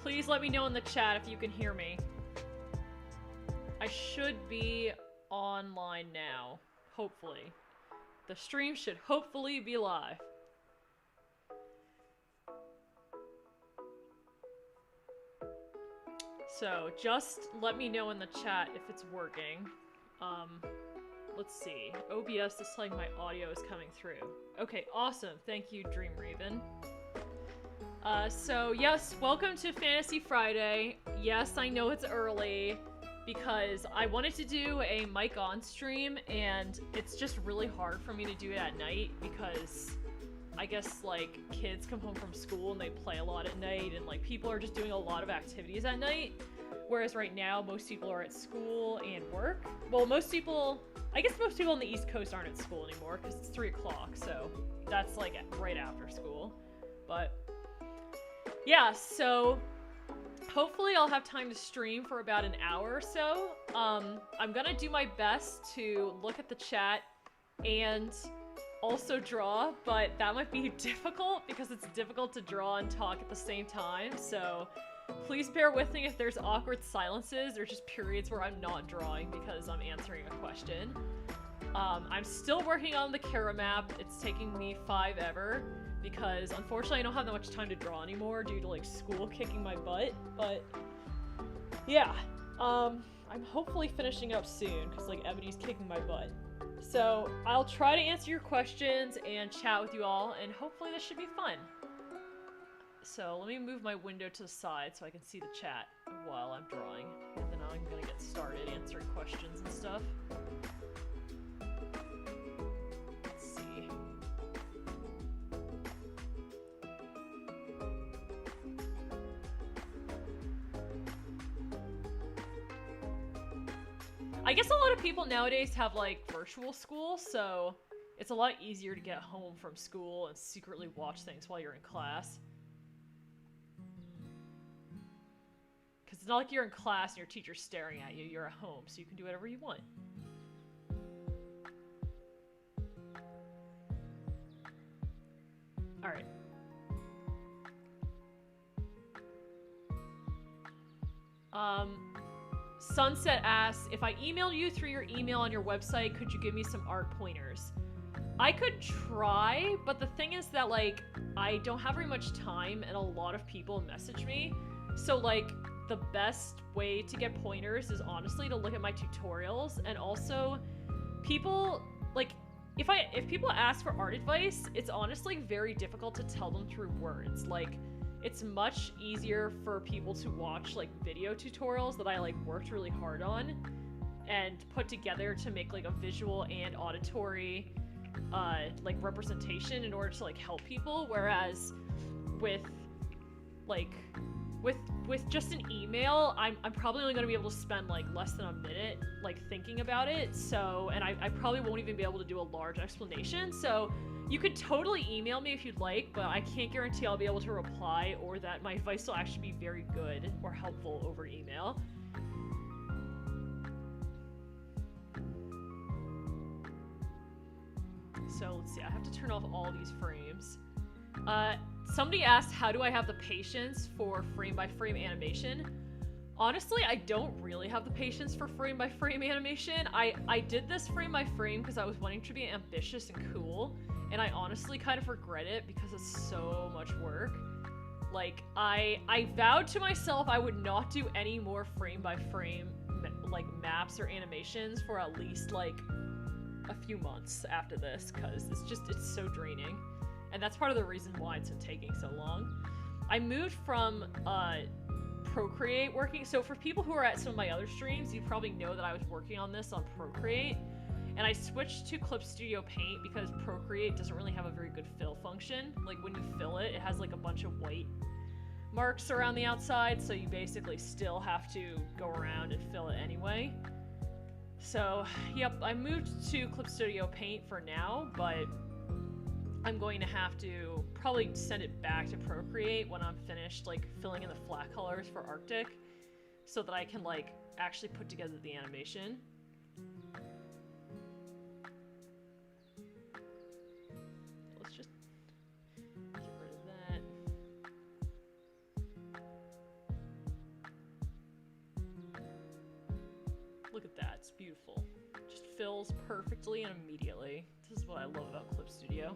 Please let me know in the chat if you can hear me. I should be online now, hopefully. The stream should hopefully be live. So, just let me know in the chat if it's working. Let's see. OBS is telling my audio is coming through. Okay, awesome. Thank you, Dream Raven. So yes, welcome to Fantasy Friday. Yes, I know it's early because I wanted to do a mic on stream and it's just really hard for me to do it at night because I guess like kids come home from school and they play a lot at night and like people are just doing a lot of activities at night. Whereas right now, most people are at school and work. Well, I guess most people on the East Coast aren't at school anymore because it's 3 o'clock, so that's like right after school. But yeah, so hopefully I'll have time to stream for about an hour or so. I'm gonna do my best to look at the chat and also draw, but that might be difficult because it's difficult to draw and talk at the same time, so please bear with me if there's awkward silences or just periods where I'm not drawing because I'm answering a question. I'm still working on the Chara map. It's taking me 5 ever because unfortunately I don't have that much time to draw anymore due to like school kicking my butt, but yeah, I'm hopefully finishing up soon because like Ebony's kicking my butt. So I'll try to answer your questions and chat with you all and hopefully this should be fun. So let me move my window to the side so I can see the chat while I'm drawing. And then I'm gonna get started answering questions and stuff. Let's see. I guess a lot of people nowadays have like virtual school, so it's a lot easier to get home from school and secretly watch things while you're in class. Because it's not like you're in class and your teacher's staring at you. You're at home, so you can do whatever you want. Alright. Sunset asks, if I emailed you through your email on your website, could you give me some art pointers? I could try, but the thing is that, like, I don't have very much time and a lot of people message me. So, like, the best way to get pointers is honestly to look at my tutorials, and also people, like, if people ask for art advice, it's honestly very difficult to tell them through words. Like, it's much easier for people to watch, like, video tutorials that I, like, worked really hard on and put together to make, like, a visual and auditory, like, representation in order to, like, help people, whereas with, like, with just an email, I'm probably only going to be able to spend, like, less than a minute, like, thinking about it, so, and I probably won't even be able to do a large explanation, so you could totally email me if you'd like, but I can't guarantee I'll be able to reply or that my advice will actually be very good or helpful over email. So, let's see, I have to turn off all these frames. Somebody asked, how do I have the patience for frame-by-frame animation? Honestly, I don't really have the patience for frame-by-frame animation. I did this frame-by-frame because I was wanting to be ambitious and cool, and I honestly kind of regret it because it's so much work. Like, I vowed to myself I would not do any more frame-by-frame, like, maps or animations for at least, like, a few months after this, because it's so draining. And that's part of the reason why it's been taking so long. I moved from Procreate working, so for people who are at some of my other streams, you probably know that I was working on this on Procreate, and I switched to Clip Studio Paint because Procreate doesn't really have a very good fill function. Like, when you fill it, it has like a bunch of white marks around the outside, so you basically still have to go around and fill it anyway. So, yep, I moved to Clip Studio Paint for now, but I'm going to have to probably send it back to Procreate when I'm finished, like, filling in the flat colors for Arctic, so that I can, like, actually put together the animation. Let's just get rid of that. Look at that, it's beautiful. Just fills perfectly and immediately. This is what I love about Clip Studio.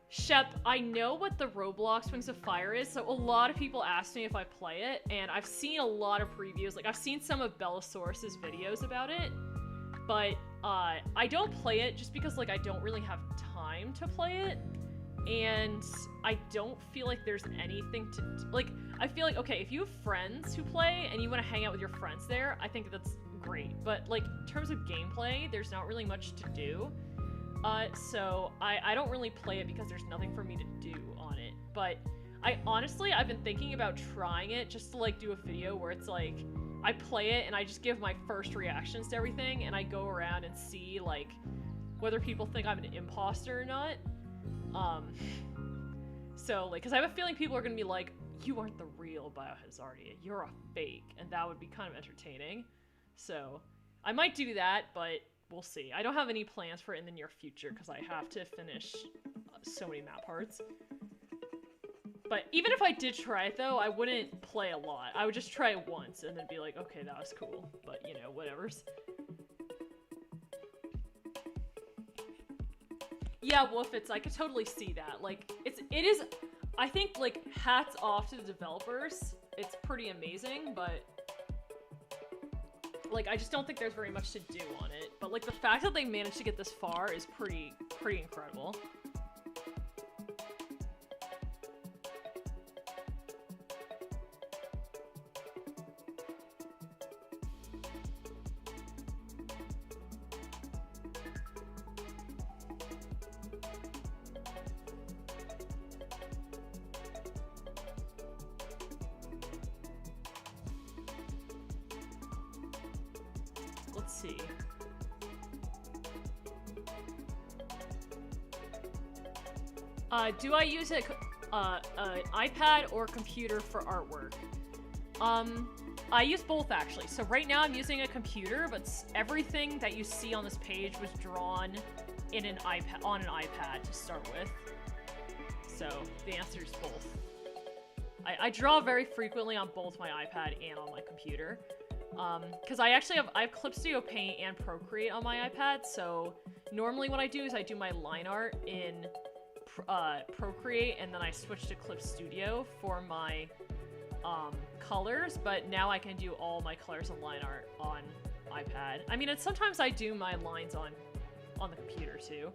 Shep, I know what the Roblox Wings of Fire is, so a lot of people ask me if I play it, and I've seen a lot of previews. Like, I've seen some of Bellasaurus's videos about it, but I don't play it just because, like, I don't really have time to play it, and I don't feel like there's anything to do. Like, I feel like, okay, if you have friends who play and you want to hang out with your friends there, I think that's great, but, like, in terms of gameplay, there's not really much to do. So I don't really play it because there's nothing for me to do on it, but I've been thinking about trying it just to, like, do a video where it's like, I play it and I just give my first reactions to everything, and I go around and see, like, whether people think I'm an imposter or not. So, like, because I have a feeling people are gonna be like, you aren't the real BioHazardia, you're a fake, and that would be kind of entertaining. So, I might do that, but we'll see. I don't have any plans for it in the near future because I have to finish so many map parts. But even if I did try it, though, I wouldn't play a lot. I would just try it once and then be like, okay, that was cool. But, you know, whatevers. Yeah, Woofits, I could totally see that. Like, it is, I think, like, hats off to the developers. It's pretty amazing, but like, I just don't think there's very much to do on it. But, like, the fact that they managed to get this far is pretty incredible. Let's see. Do I use an iPad or computer for artwork? I use both, actually. So right now I'm using a computer, but everything that you see on this page was drawn in an iPad, on an iPad to start with. So the answer is both. I draw very frequently on both my iPad and on my computer. Because I have Clip Studio Paint and Procreate on my iPad, so normally what I do is I do my line art in Procreate, and then I switch to Clip Studio for my colors, but now I can do all my colors and line art on iPad. I mean, sometimes I do my lines on the computer too.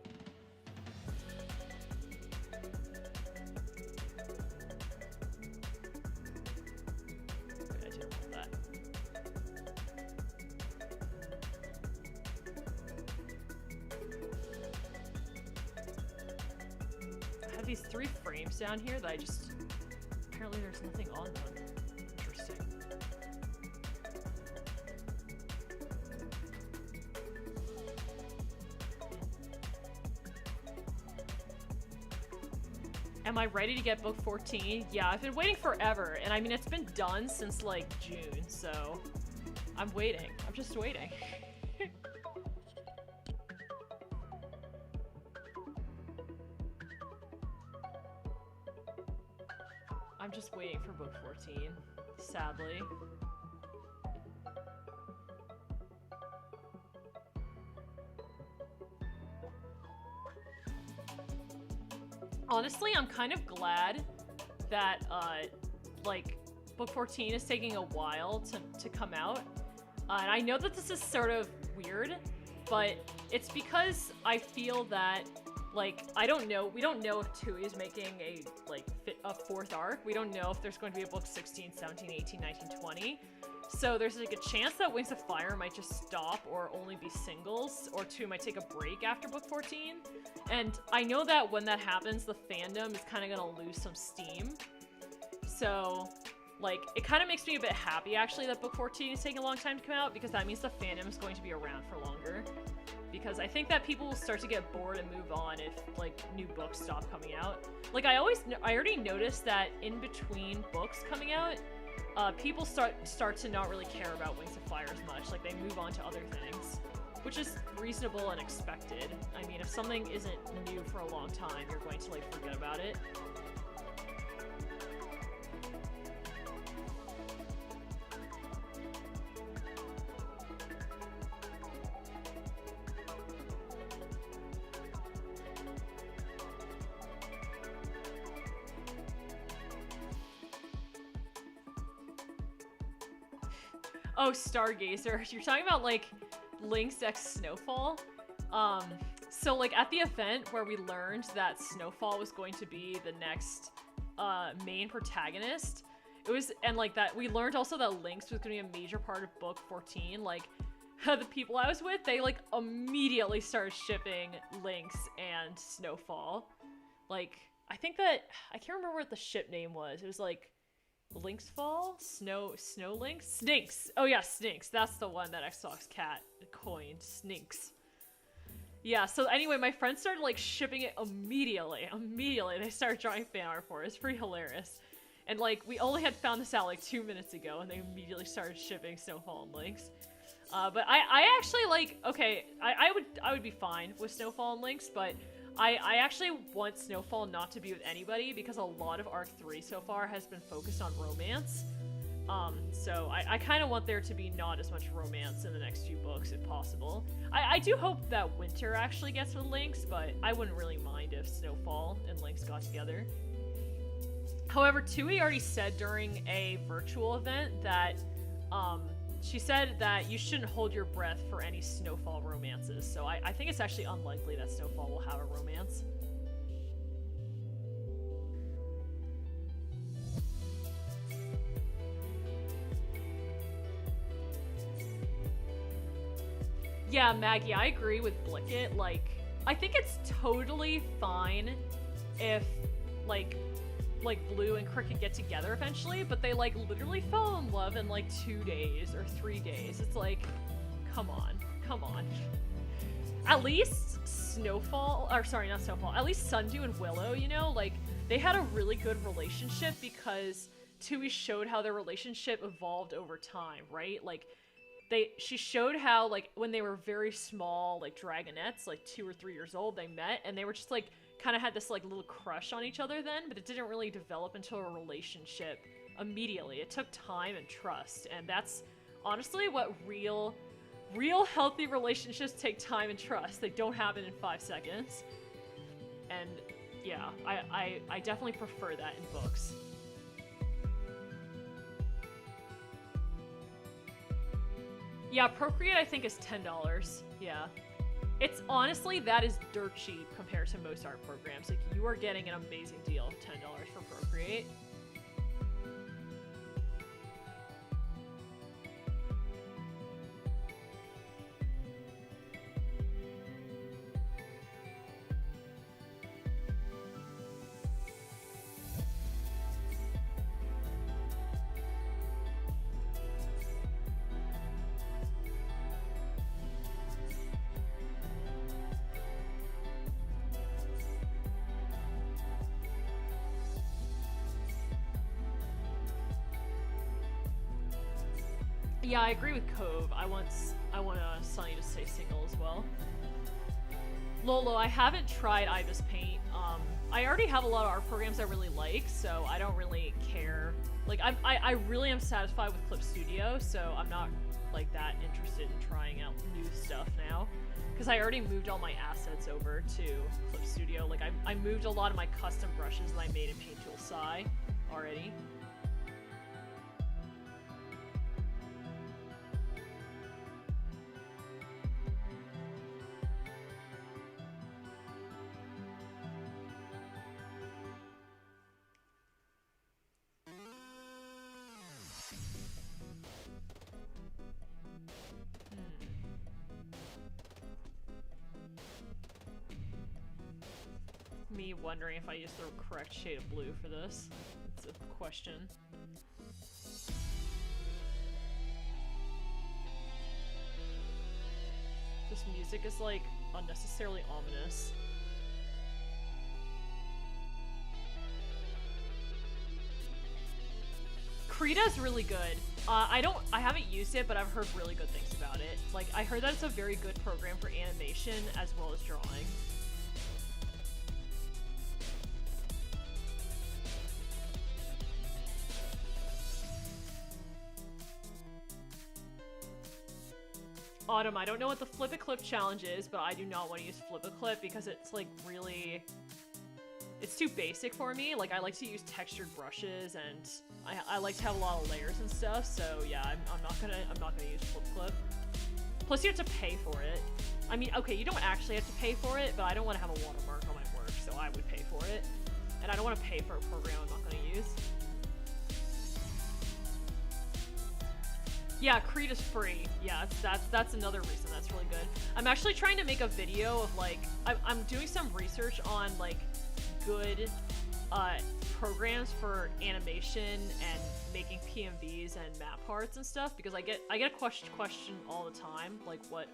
I didn't want that. I have these 3 frames down here that apparently there's nothing on them. Interesting. Am I ready to get book 14? Yeah, I've been waiting forever, and I mean, it's been done since, like, June, so I'm waiting. I'm just waiting. I'm just waiting for book 14, sadly. Honestly, I'm kind of glad that, like, book 14 is taking a while to come out. And I know that this is sort of weird, but it's because I feel that, like, we don't know if Tui is making a 4th arc. We don't know if there's going to be a book 16, 17, 18, 19, 20. So there's, like, a chance that Wings of Fire might just stop or only be singles, or Tui might take a break after book 14. And I know that when that happens, the fandom is kind of gonna lose some steam. So, like, it kind of makes me a bit happy, actually, that book 14 is taking a long time to come out, because that means the fandom is going to be around for longer. Because I think that people will start to get bored and move on if, like, new books stop coming out. Like, I already noticed that in between books coming out, people start to not really care about Wings of Fire as much. Like, they move on to other things, which is reasonable and expected. I mean, if something isn't new for a long time, you're going to, like, forget about it. Oh, Stargazer. You're talking about, like, Lynx X Snowfall? So, like, at the event where we learned that Snowfall was going to be the next, main protagonist, it was, and, like, that, we learned also that Lynx was gonna be a major part of book 14, like, the people I was with, they, like, immediately started shipping Lynx and Snowfall. Like, I think that, I can't remember what the ship name was. It was, like, Lynxfall? Snow Lynx? Sninks! Oh yeah, Sninks. That's the one that Xbox Cat coined. Sninks. Yeah, so anyway, my friends started, like, shipping it immediately. Immediately. They started drawing fan art for it. It's pretty hilarious. And, like, we only had found this out, like, 2 minutes ago, and they immediately started shipping Snowfall and Lynx. But I actually, like, okay, I would be fine with Snowfall and Lynx, but I actually want Snowfall not to be with anybody because a lot of Arc 3 so far has been focused on romance. So I kind of want there to be not as much romance in the next few books if possible. I do hope that Winter actually gets with Lynx, but I wouldn't really mind if Snowfall and Lynx got together. However, Tui already said during a virtual event that, she said that you shouldn't hold your breath for any Snowfall romances, so I think it's actually unlikely that Snowfall will have a romance. Yeah, Maggie, I agree with Blicket. Like, I think it's totally fine if, like Blue and Cricket get together eventually, but they, like, literally fell in love in, like, 2 days or 3 days. It's like, come on, come on. At least Snowfall, or sorry, not Snowfall, at least Sundew and Willow, you know, like, they had a really good relationship because Tui showed how their relationship evolved over time, right? Like, she showed how, like, when they were very small, like, dragonettes, like 2 or 3 years old, they met, and they were just, like, kind of had this, like, little crush on each other then, but it didn't really develop into a relationship immediately. It took time and trust, and that's honestly what real healthy relationships take: time and trust. They don't happen in 5 seconds. And yeah, I definitely prefer that in books. Yeah, Procreate I think is $10. Yeah. It's honestly, that is dirt cheap compared to most art programs. Like, you are getting an amazing deal of $10 for Procreate. Yeah, I agree with Cove. I want Sunny to stay single as well. Lolo, I haven't tried Ibis Paint. I already have a lot of art programs I really like, so I don't really care. Like, I really am satisfied with Clip Studio, so I'm not, like, that interested in trying out new stuff now. Because I already moved all my assets over to Clip Studio. Like, I moved a lot of my custom brushes that I made in Paint Tool Sai already. Me wondering if I used the correct shade of blue for this. It's a question. This music is, like, unnecessarily ominous. Krita's really good. I haven't used it, but I've heard really good things about it. Like, I heard that it's a very good program for animation as well as drawing. Autumn, I don't know what the Flip It Clip challenge is, but I do not want to use Flip It Clip because it's, like, really... It's too basic for me. Like, I like to use textured brushes, and I like to have a lot of layers and stuff. So yeah, I'm not gonna use Flip Clip. Plus, you have to pay for it. I mean, okay, you don't actually have to pay for it, but I don't want to have a watermark on my work, so I would pay for it. And I don't want to pay for a program I'm not gonna use. Yeah, Creed is free. Yeah, that's another reason that's really good. I'm actually trying to make a video of like, I'm doing some research on like good programs for animation and making PMVs and map parts and stuff, because I get a question all the time, like what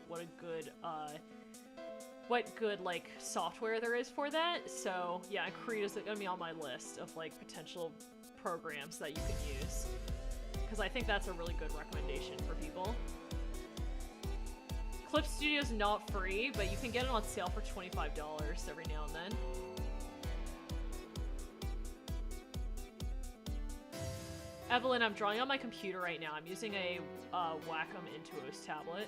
good like software there is for that. So yeah, Creed is gonna be on my list of like potential programs that you could use, because I think that's a really good recommendation for people. Clip Studio's not free, but you can get it on sale for $25 every now and then. Evelyn, I'm drawing on my computer right now. I'm using a Wacom Intuos tablet.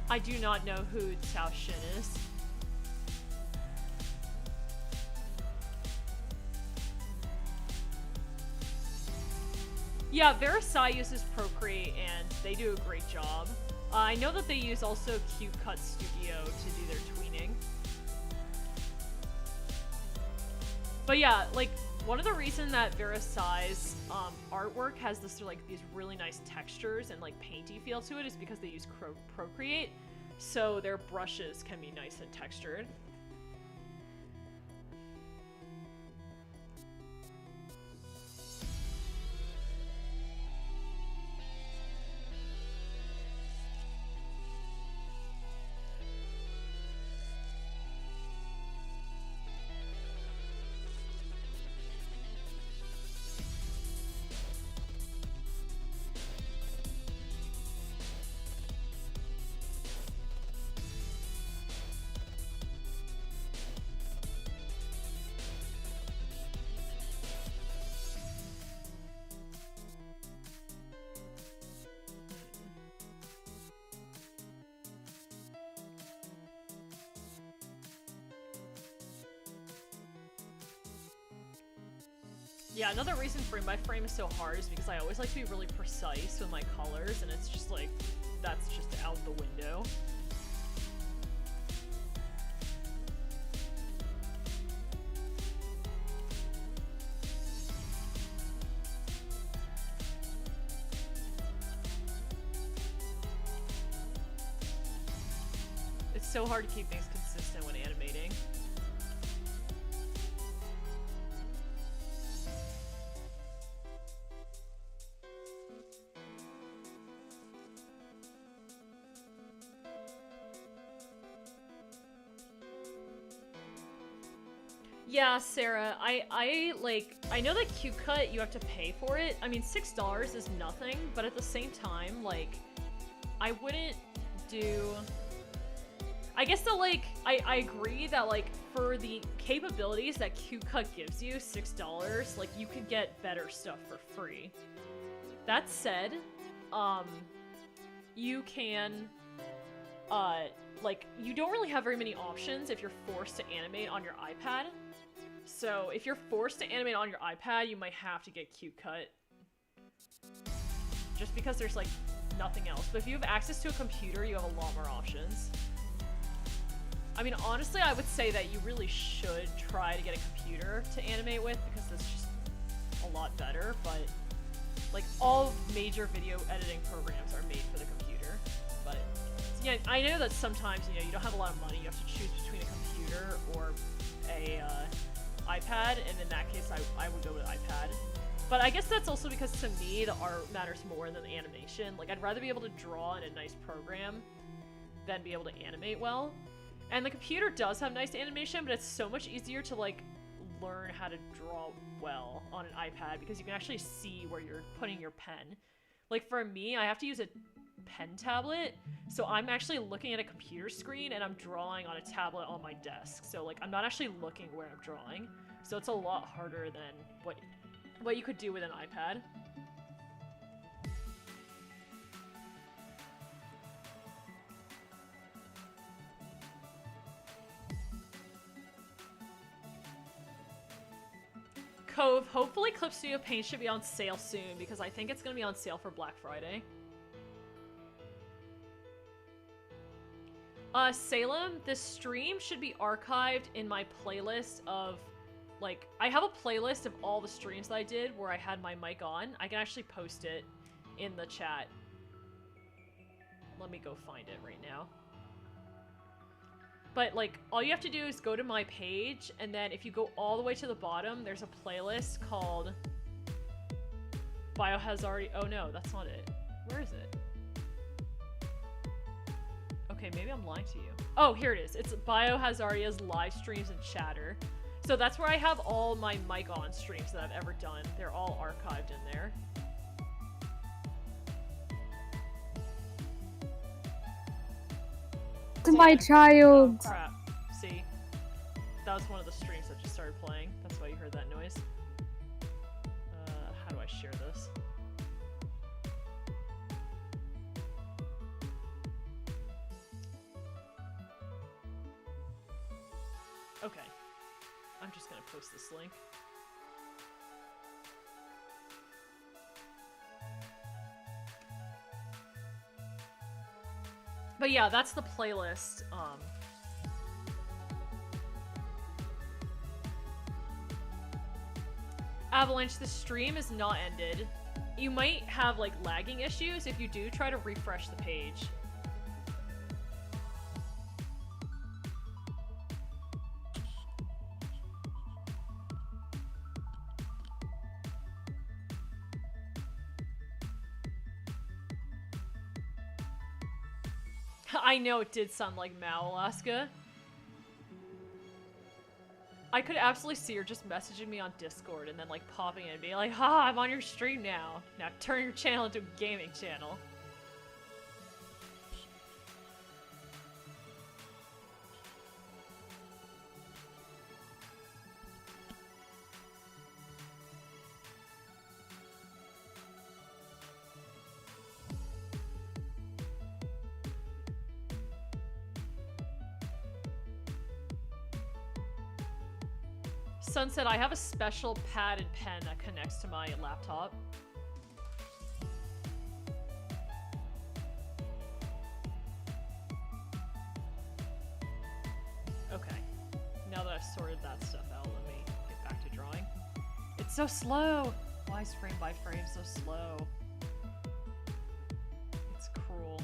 I do not know who Cao Shin is. Yeah, Versailles uses Procreate and they do a great job. I know that they use also CuteCut Studio to do their tweening. But yeah, like, one of the reasons that Versailles' artwork has this like these really nice textures and like painty feel to it is because they use Procreate, so their brushes can be nice and textured. Yeah, another reason for my frame is so hard is because I always like to be really precise with my colors, and it's just like, that's just out the window. It's so hard to keep things consistent when animating. Yeah, Sarah, I know that CuteCut, you have to pay for it. I mean, $6 is nothing, but at the same time, like, I wouldn't do... I guess that, like, I agree that, like, for the capabilities that CuteCut gives you, $6, like, you could get better stuff for free. That said, you can, like, you don't really have very many options if you're forced to animate on your iPad. So, if you're forced to animate on your iPad, you might have to get CuteCut. Just because there's, like, nothing else. But if you have access to a computer, you have a lot more options. I mean, honestly, I would say that you really should try to get a computer to animate with, because it's just a lot better, but, like, all major video editing programs are made for the computer. But, yeah, I know that sometimes, you know, you don't have a lot of money, you have to choose between a computer or a, iPad, and in that case, I would go with iPad. But I guess that's also because, to me, the art matters more than the animation. Like, I'd rather be able to draw in a nice program than be able to animate well. And the computer does have nice animation, but it's so much easier to, like, learn how to draw well on an iPad, because you can actually see where you're putting your pen. Like, for me, I have to use a pen tablet, so I'm actually looking at a computer screen and I'm drawing on a tablet on my desk. So like I'm not actually looking where I'm drawing. So it's a lot harder than what you could do with an iPad. Cove, hopefully Clip Studio Paint should be on sale soon because I think it's going to be on sale for Black Friday. Salem, this stream should be archived in my playlist of, like, I have a playlist of all the streams that I did where I had my mic on. I can actually post it in the chat. Let me go find it right now. But, like, all you have to do is go to my page, and then if you go all the way to the bottom, there's a playlist called Biohazard... Oh, no, that's not it. Where is it? Okay, maybe I'm lying to you. Oh, here it is. It's BIOHAZARDIA'S live streams and chatter. So that's where I have all my mic on streams that I've ever done. They're all archived in there. To my child. Oh, crap. See? That was one of the streams that just started playing. That's why you heard that noise. How do I share this? Okay. I'm just gonna post this link. But yeah, that's the playlist. Avalanche, the stream is not ended. You might have like lagging issues. If you do, try to refresh the page. I know it did sound like Mao, Alaska. I could absolutely see her just messaging me on Discord and then like popping in and being like, ha, I'm on your stream now. Now turn your channel into a gaming channel. Sunset, I have a special pad and pen that connects to my laptop. Okay. Now that I've sorted that stuff out, let me get back to drawing. It's so slow! Why is frame by frame so slow? It's cruel.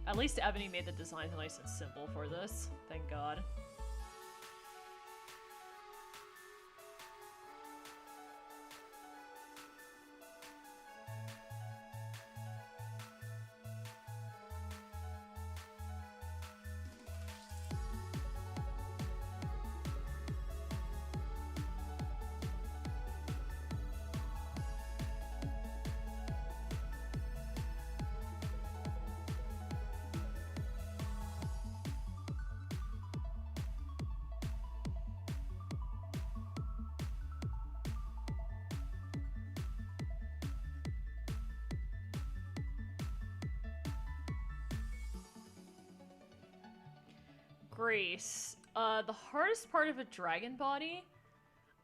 At least Ebony made the designs nice and simple for this. Thank God. Grace, the hardest part of a dragon body,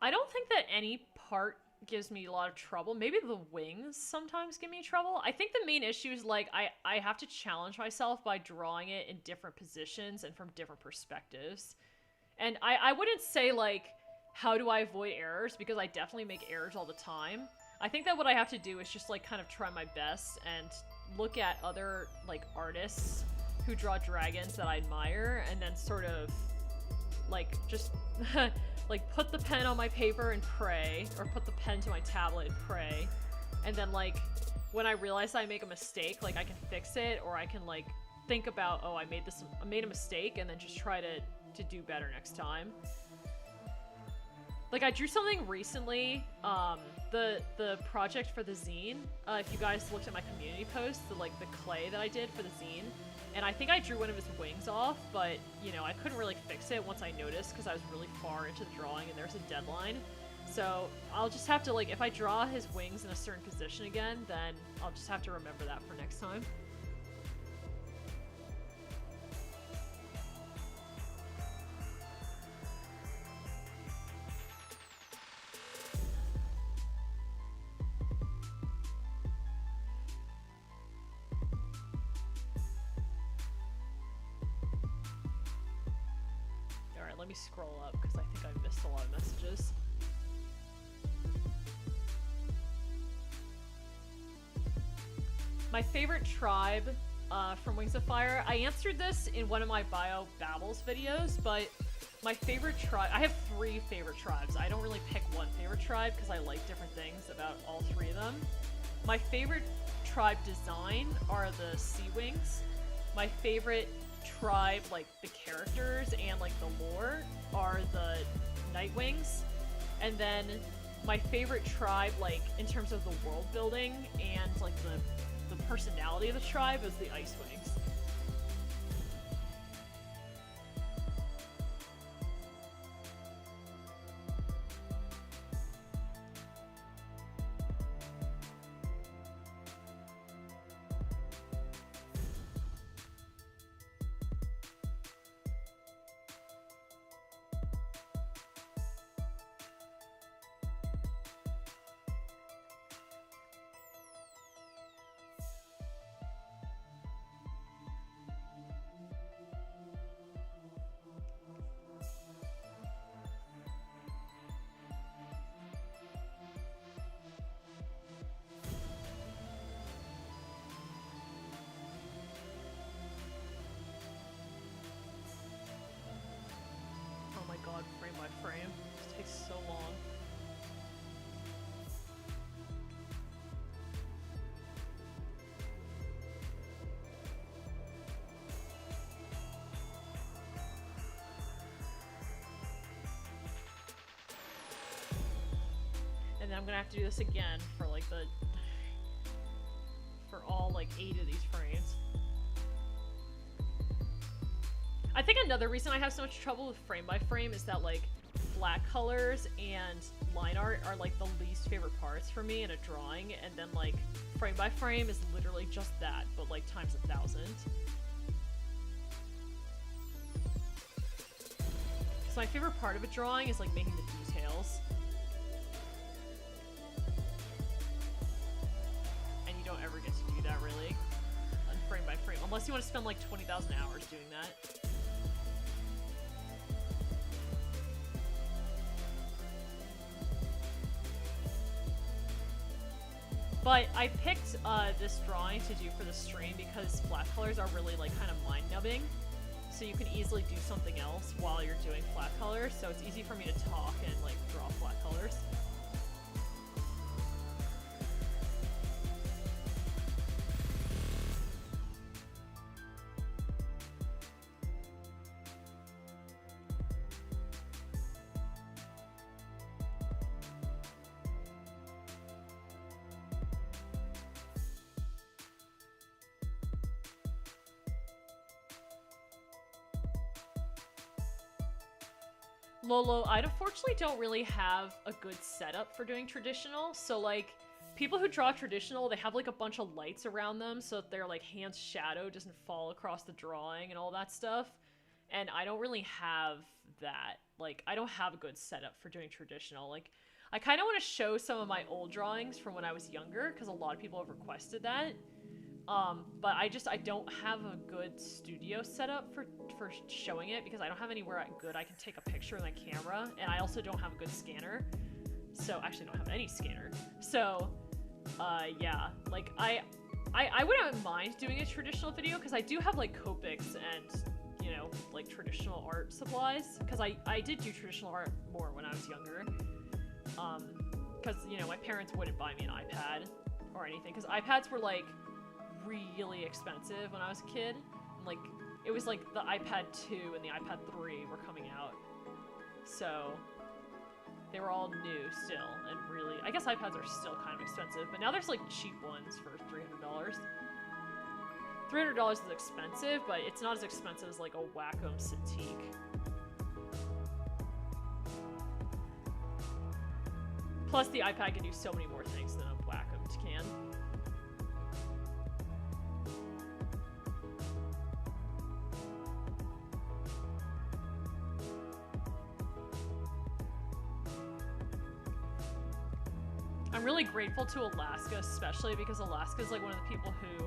I don't think that any part gives me a lot of trouble. Maybe the wings sometimes give me trouble. I think the main issue is like I have to challenge myself by drawing it in different positions and from different perspectives. And I wouldn't say like, how do I avoid errors? Because I definitely make errors all the time. I think that what I have to do is just like kind of try my best and look at other like artists who draw dragons that I admire, and then sort of like just like put the pen on my paper and pray, or put the pen to my tablet and pray, and then like when I realize I make a mistake, like I can fix it, or I can like think about, oh, I made a mistake, and then just try to do better next time. Like, I drew something recently, the project for the zine, if you guys looked at my community post, the clay that I did for the zine, and I think I drew one of his wings off, but, you know, I couldn't really fix it once I noticed, because I was really far into the drawing and there's a deadline. So, I'll just have to, like, if I draw his wings in a certain position again, then I'll just have to remember that for next time. Let me scroll up because I think I missed a lot of messages. My favorite tribe from Wings of Fire. I answered this in one of my Bio Babbles videos, but my favorite tribe, I have 3 favorite tribes. I don't really pick one favorite tribe because I like different things about all 3 of them. My favorite tribe design are the Sea Wings. My favorite tribe, like the characters and like the lore, are the Night Wings. And then my favorite tribe, like in terms of the world building and like the personality of the tribe, is the Ice Wings. God, frame by frame. This takes so long. And then I'm gonna have to do this again for like for all like 8 of these frames. I think another reason I have so much trouble with frame by frame is that like flat colors and line art are like the least favorite parts for me in a drawing, and then like frame by frame is literally just that, but like times 1,000. So my favorite part of a drawing is like making the details. And you don't ever get to do that really on frame by frame, unless you want to spend like 20,000 hours doing that. But I picked this drawing to do for the stream because flat colors are really like kind of mind-numbing. So you can easily do something else while you're doing flat colors, so it's easy for me to talk and like draw flat colors. Lolo, I unfortunately don't really have a good setup for doing traditional, so like, people who draw traditional, they have like a bunch of lights around them so that their like hand's shadow doesn't fall across the drawing and all that stuff, and I don't really have that. Like, I don't have a good setup for doing traditional. Like, I kind of want to show some of my old drawings from when I was younger, because a lot of people have requested that. But I don't have a good studio setup for showing it, because I don't have anywhere good I can take a picture with my camera, and I also don't have a good scanner. So, actually don't have any scanner. So, yeah, like, I wouldn't mind doing a traditional video, because I do have, like, Copics and, you know, like, traditional art supplies, because I did do traditional art more when I was younger. Because, you know, my parents wouldn't buy me an iPad or anything, because iPads were, like, really expensive when I was a kid. Like, it was like the iPad 2 and the iPad 3 were coming out. So, They were all new still, and really, I guess iPads are still kind of expensive, but now there's like cheap ones for $300. $300 is expensive, but it's not as expensive as like a Wacom Cintiq. Plus, the iPad can do so many more things than a Wacom can. I'm really grateful to Alaska, especially because Alaska is like one of the people who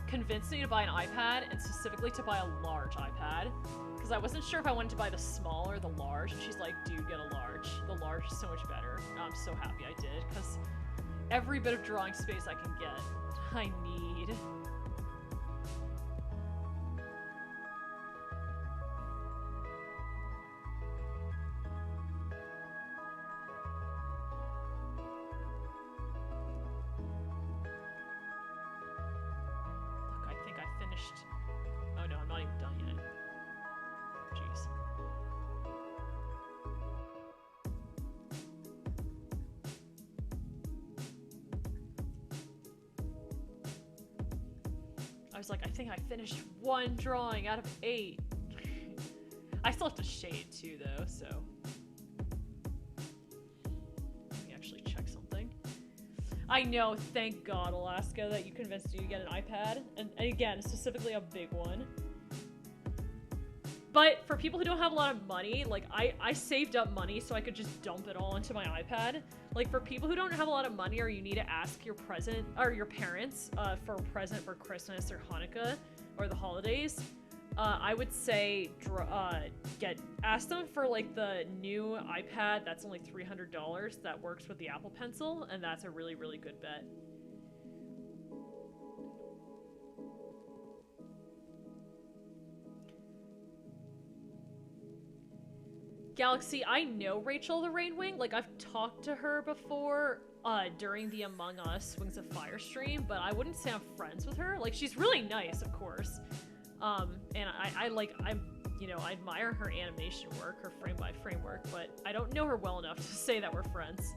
convinced me to buy an iPad, and specifically to buy a large iPad, because I wasn't sure if I wanted to buy the small or the large, and she's like, dude, get a large. The large is so much better. And I'm so happy I did, because every bit of drawing space I can get, I need. Oh no, I'm not even done yet. Jeez. I was like, I think I finished one drawing out of 8. I still have to shade too, though, so. Let me actually check something. I know, thank God, Alaska, that you convinced me to get an iPad. And again, specifically a big one. But for people who don't have a lot of money, like, I saved up money so I could just dump it all into my iPad. Like, for people who don't have a lot of money, or you need to ask your your parents for a present for Christmas or Hanukkah or the holidays, I would say ask them for like the new iPad that's only $300 that works with the Apple Pencil, and that's a really, really good bet. Galaxy, I know Rachel the Rainwing. Like, I've talked to her before during the Among Us Wings of Fire stream, but I wouldn't say I'm friends with her. Like, she's really nice, of course. And I admire her animation work, her frame-by-frame work, but I don't know her well enough to say that we're friends.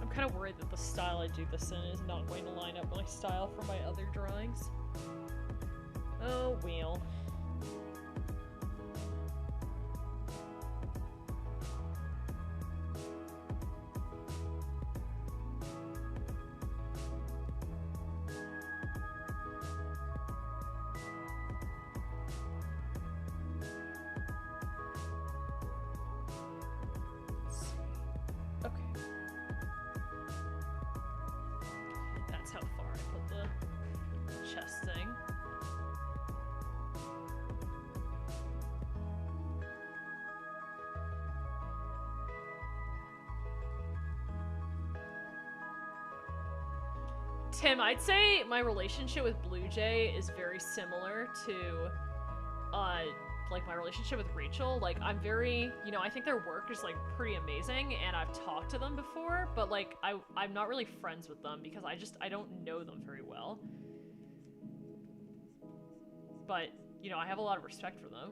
I'm kind of worried that the style I do this in is not going to line up my style for my other drawings. Oh, well. Tim, I'd say my relationship with Blue Jay is very similar to, like, my relationship with Rachel. Like, I'm very, you know, I think their work is, like, pretty amazing, and I've talked to them before, but, like, I'm not really friends with them because I don't know them very well. But, you know, I have a lot of respect for them.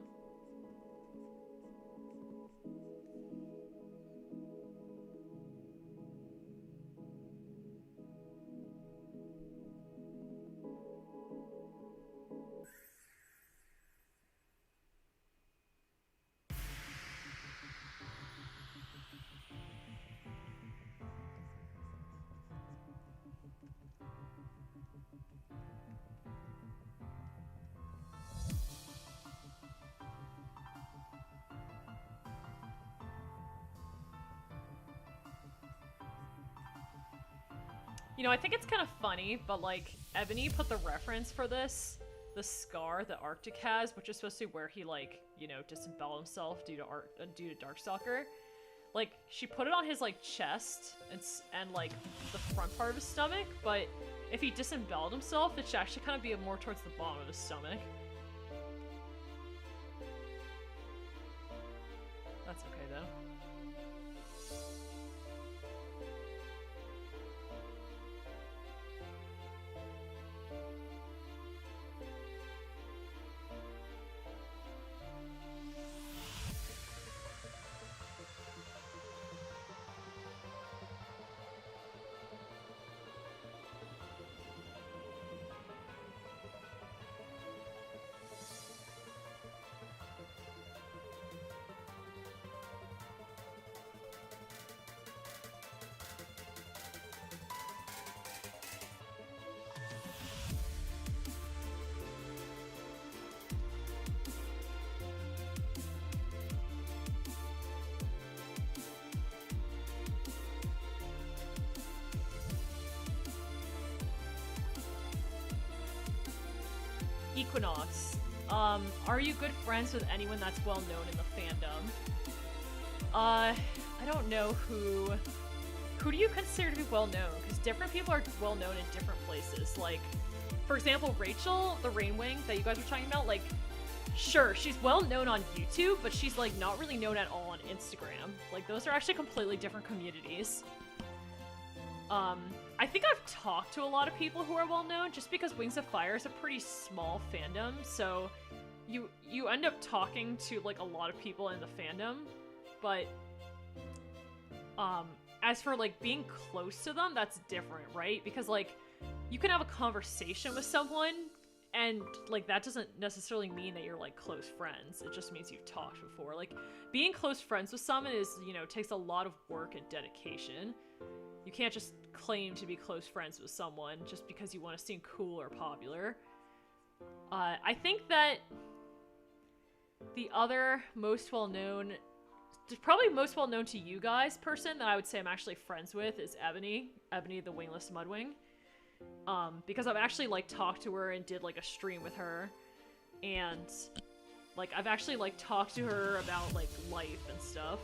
You know, I think it's kind of funny, but, like, Ebony put the reference for this the scar that Arctic has, which is supposed to be where he, like, you know, disemboweled himself due to Darkstalker. Like, she put it on his, like, chest and like, the front part of his stomach, but if he disemboweled himself, it should actually kind of be more towards the bottom of his stomach. That's okay, though. Equinox. Are you good friends with anyone that's well known in the fandom? I don't know who do you consider to be well known? Because different people are well known in different places. Like, for example, Rachel, the Rainwing that you guys were talking about, like, sure, she's well known on YouTube, but she's, like, not really known at all on Instagram. Like, those are actually completely different communities. I think I've talked to a lot of people who are well known, just because Wings of Fire is a pretty small fandom, so you end up talking to, like, a lot of people in the fandom, but, as for, like, being close to them, that's different, right? Because, like, you can have a conversation with someone, and, like, that doesn't necessarily mean that you're, like, close friends. It just means you've talked before. Like, being close friends with someone is, you know, takes a lot of work and dedication. You can't just claim to be close friends with someone just because you want to seem cool or popular. I think that the other most well-known, probably most well-known to you guys person that I would say I'm actually friends with is Ebony the Wingless Mudwing. Because I've actually, like, talked to her and did, like, a stream with her. And, like, I've actually, like, talked to her about, like, life and stuff.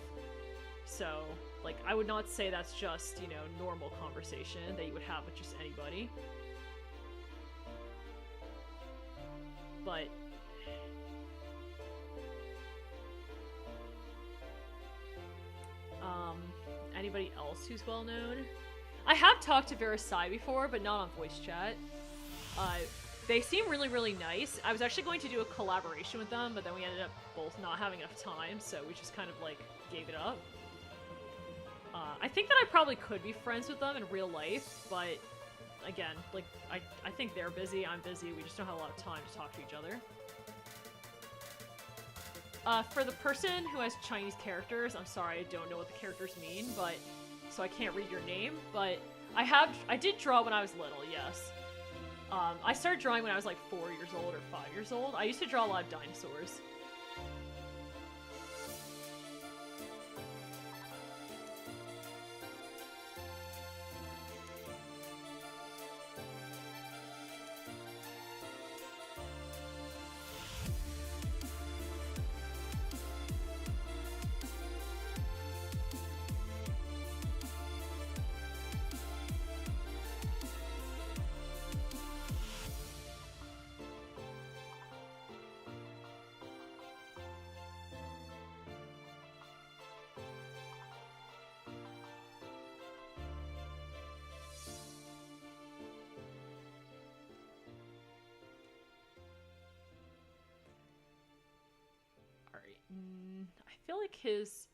So, like, I would not say that's just, you know, normal conversation that you would have with just anybody. But anybody else who's well known? I have talked to Versailles before, but not on voice chat. They seem really, really nice. I was actually going to do a collaboration with them, but then we ended up both not having enough time, so we just kind of, like, gave it up. I think that I probably could be friends with them in real life, but again, like, I think they're busy, I'm busy, we just don't have a lot of time to talk to each other. For the person who has Chinese characters, I'm sorry, I don't know what the characters mean, but, so I can't read your name, but I did draw when I was little, yes. I started drawing when I was like 4 years old or 5 years old. I used to draw a lot of dinosaurs. I feel like his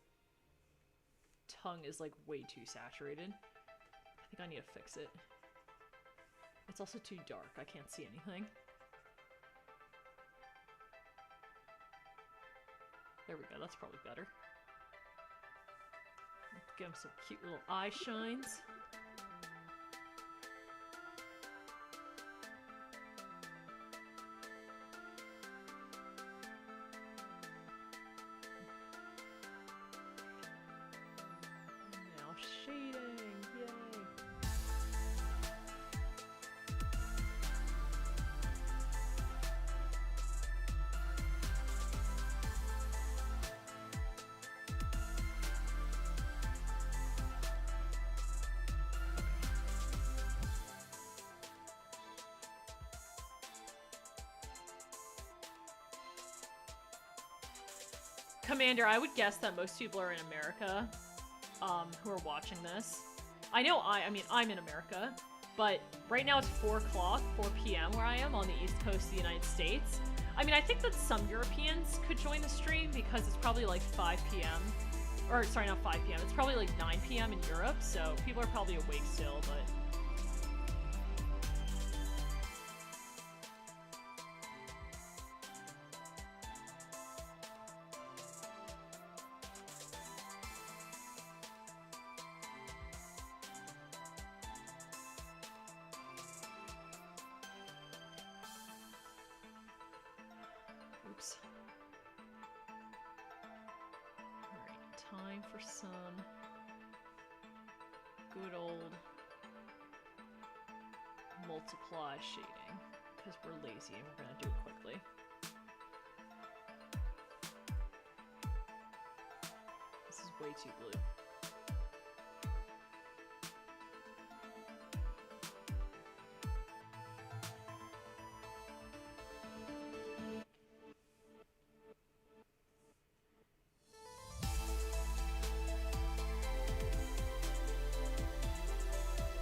tongue is, like, way too saturated. I think I need to fix it. It's also too dark. I can't see anything. There we go. That's probably better. Give him some cute little eye shines. Commander, I would guess that most people are in America, who are watching this. I know I mean, I'm in America, but right now it's 4 o'clock, 4 p.m. where I am on the East Coast of the United States. I mean, I think that some Europeans could join the stream because it's probably like 5 p.m. Or, sorry, not 5 p.m. It's probably like 9 p.m. in Europe, so people are probably awake still, but... Oops. Time for some good old multiply shading, because we're lazy and we're going to do it quickly. This is way too blue.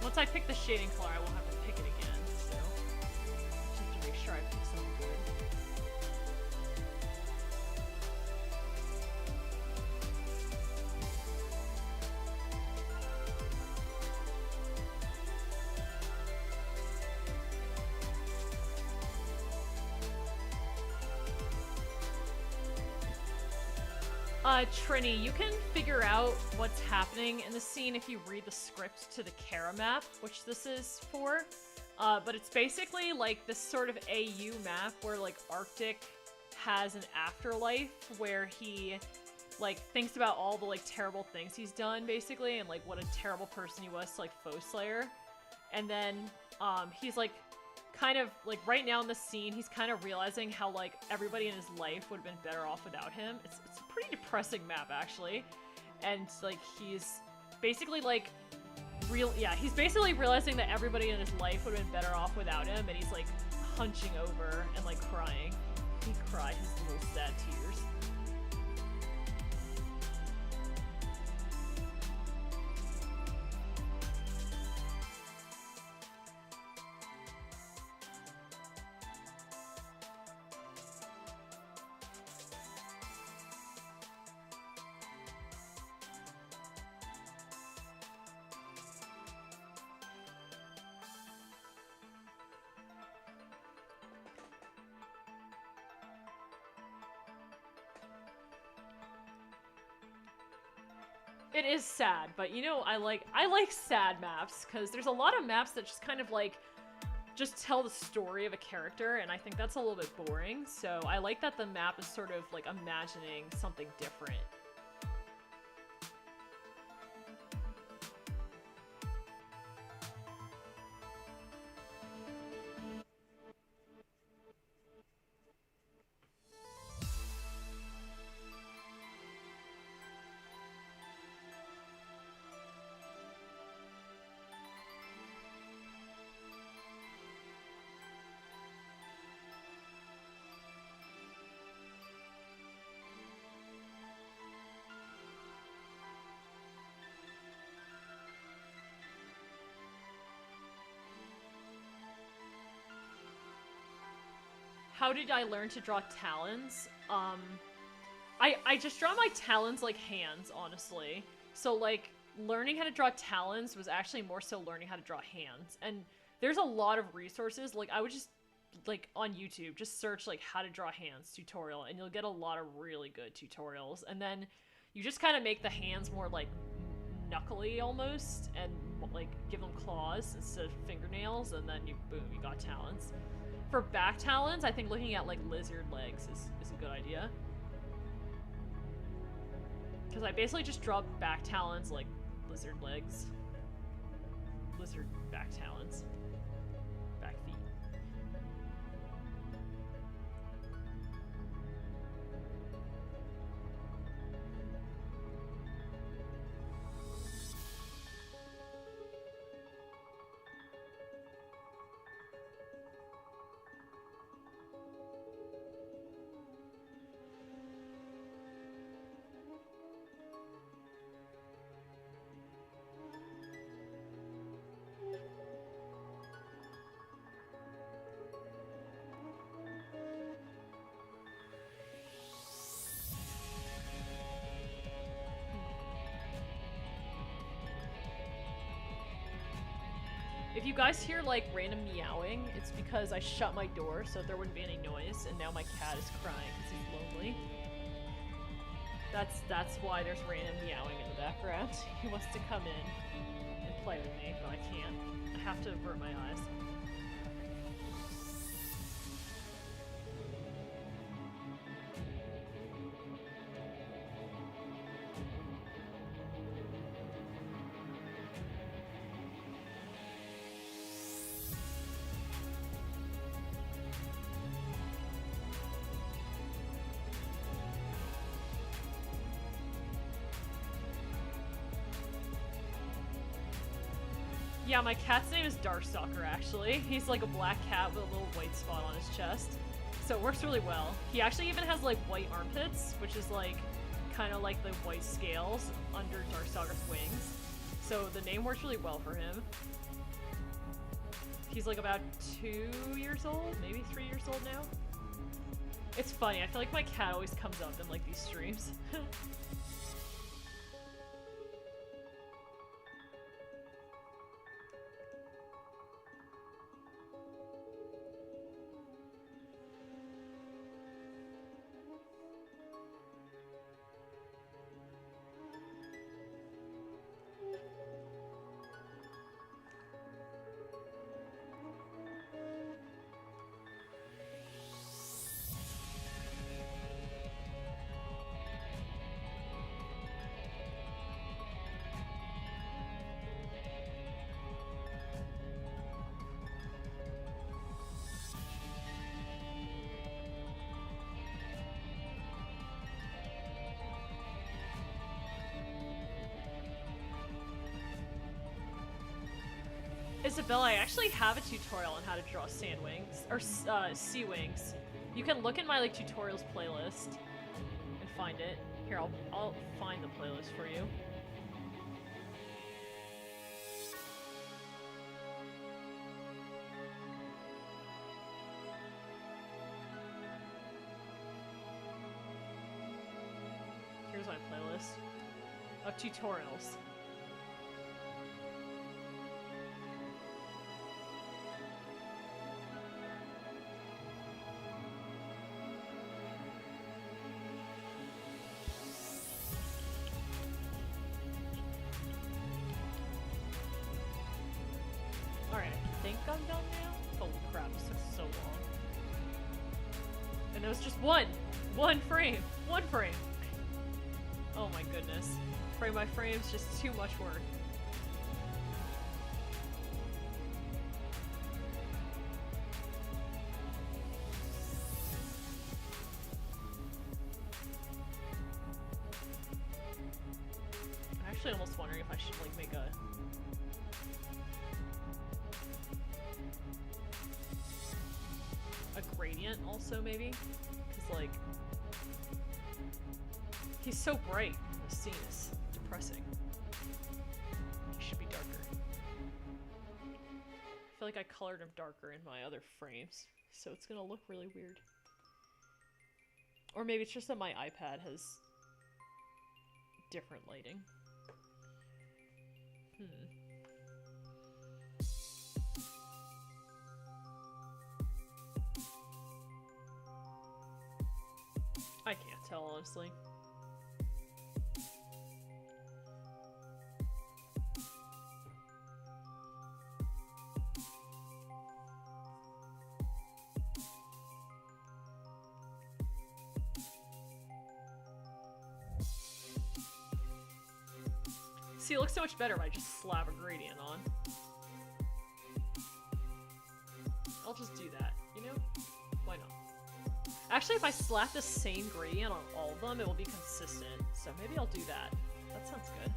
Once I pick the shading color, I won't have to pick it again, so just have to make sure I pick something good. Trini, you can figure out what's happening in the scene if you read the script to the Chara map, which this is for. But it's basically like this sort of AU map where like Arctic has an afterlife where he like thinks about all the like terrible things he's done basically and like what a terrible person he was to like Foe Slayer. And then he's like kind of like right now in the scene he's kind of realizing how like everybody in his life would have been better off without him. It's a pretty depressing map actually. And like he's basically like he's basically realizing that everybody in his life would have been better off without him, and he's like hunching over and like crying. He cried his little sad tears. It is sad, but you know, I like sad maps, because there's a lot of maps that just kind of like just tell the story of a character, and I think that's a little bit boring, so I like that the map is sort of like imagining something different. How did I learn to draw talons? I just draw my talons like hands, honestly. So like learning how to draw talons was actually more so learning how to draw hands. And there's a lot of resources. Like I would just like on YouTube just search like how to draw hands tutorial, and you'll get a lot of really good tutorials. And then you just kind of make the hands more like knuckly almost, and like give them claws instead of fingernails, and then you boom, you got talons. For back talons, I think looking at like lizard legs is a good idea. Because I basically just draw back talons like lizard legs. Lizard back talons. Back feet. If you guys hear like random meowing, it's because I shut my door so there wouldn't be any noise, and now my cat is crying because he's lonely. That's why there's random meowing in the background. He wants to come in and play with me, but I can't. I have to avert my eyes. Yeah, my cat's name is Darkstalker, actually. He's like a black cat with a little white spot on his chest. So it works really well. He actually even has like white armpits, which is like kind of like the white scales under Darkstalker's wings. So the name works really well for him. He's like about 2 years old, maybe 3 years old now. It's funny, I feel like my cat always comes up in like these streams. Isabella, I actually have a tutorial on how to draw sand wings, or sea wings. You can look in my like tutorials playlist and find it. Here, I'll find the playlist for you. Here's my playlist of tutorials. I'm done now? Holy crap, this took so long. And there was just one frame. One frame. Oh my goodness. Frame by frame is just too much work. I'm actually almost wondering if I should like make a gradient also, maybe? Because, like, he's so bright in the scene is depressing. He should be darker. I feel like I colored him darker in my other frames, so it's gonna look really weird. Or maybe it's just that my iPad has different lighting. I can't tell, honestly. See, it looks so much better if I just slap a gradient on. I'll just do that, you know? Why not? Actually, if I slap the same gradient on all of them, it will be consistent. So maybe I'll do that. That sounds good.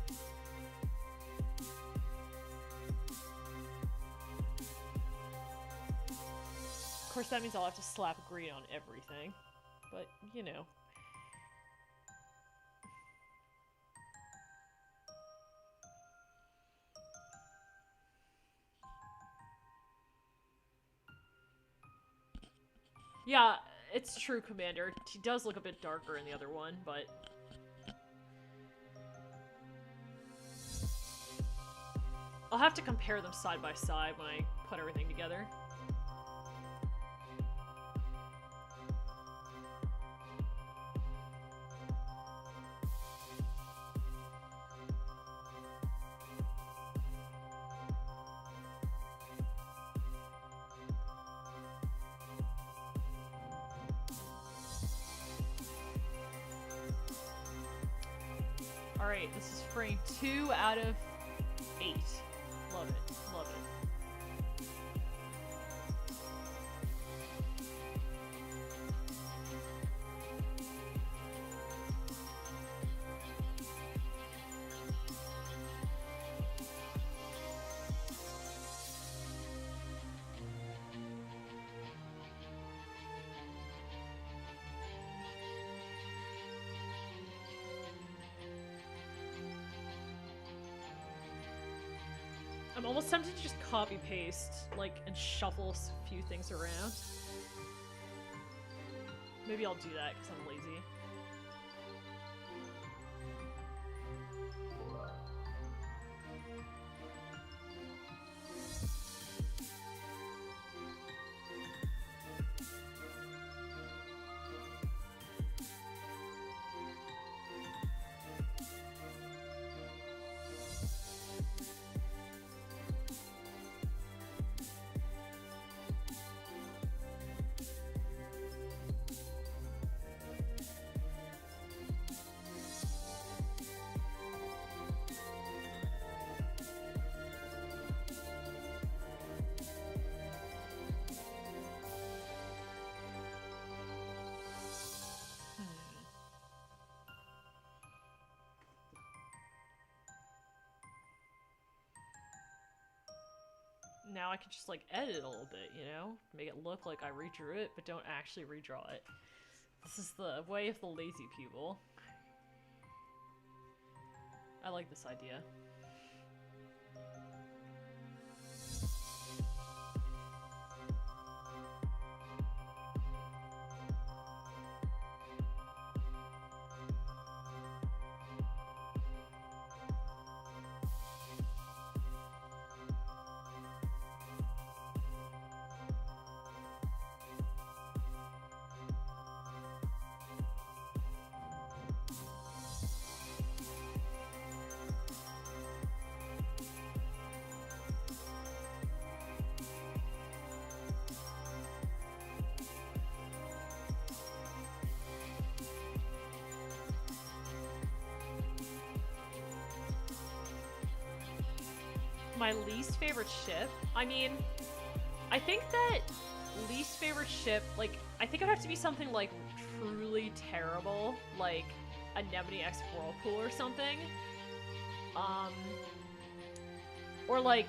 Of course, that means I'll have to slap a gradient on everything. But, you know. Yeah, it's true, Commander. He does look a bit darker in the other one, but... I'll have to compare them side by side when I put everything together. Alright, this is frame 2 out of 8. Love it. Love it. I'm almost tempted to just copy paste, like, and shuffle a few things around. Maybe I'll do that because I'm lazy. Now I can just, like, edit it a little bit, you know? Make it look like I redrew it, but don't actually redraw it. This is the way of the lazy people. I like this idea. My least favorite ship? I mean, I think that least favorite ship, like, I think it would have to be something, like, truly terrible, like Anemone X Whirlpool or something. Or like,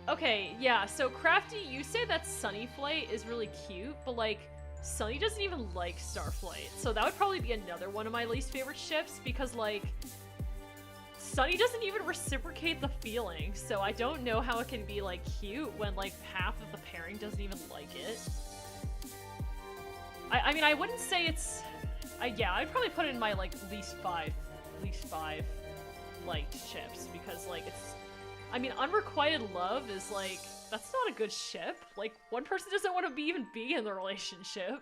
okay, yeah, so Crafty, you say that Sunnyflight is really cute, but like, Sunny doesn't even like Starflight, so that would probably be another one of my least favorite ships, because like, Sunny doesn't even reciprocate the feeling, so I don't know how it can be, like, cute when, like, half of the pairing doesn't even like it. I mean, I wouldn't say it's... yeah, I'd probably put it in my, like, least five liked ships, because, like, it's... I mean, Unrequited Love is, like, that's not a good ship. Like, one person doesn't want to even be in the relationship.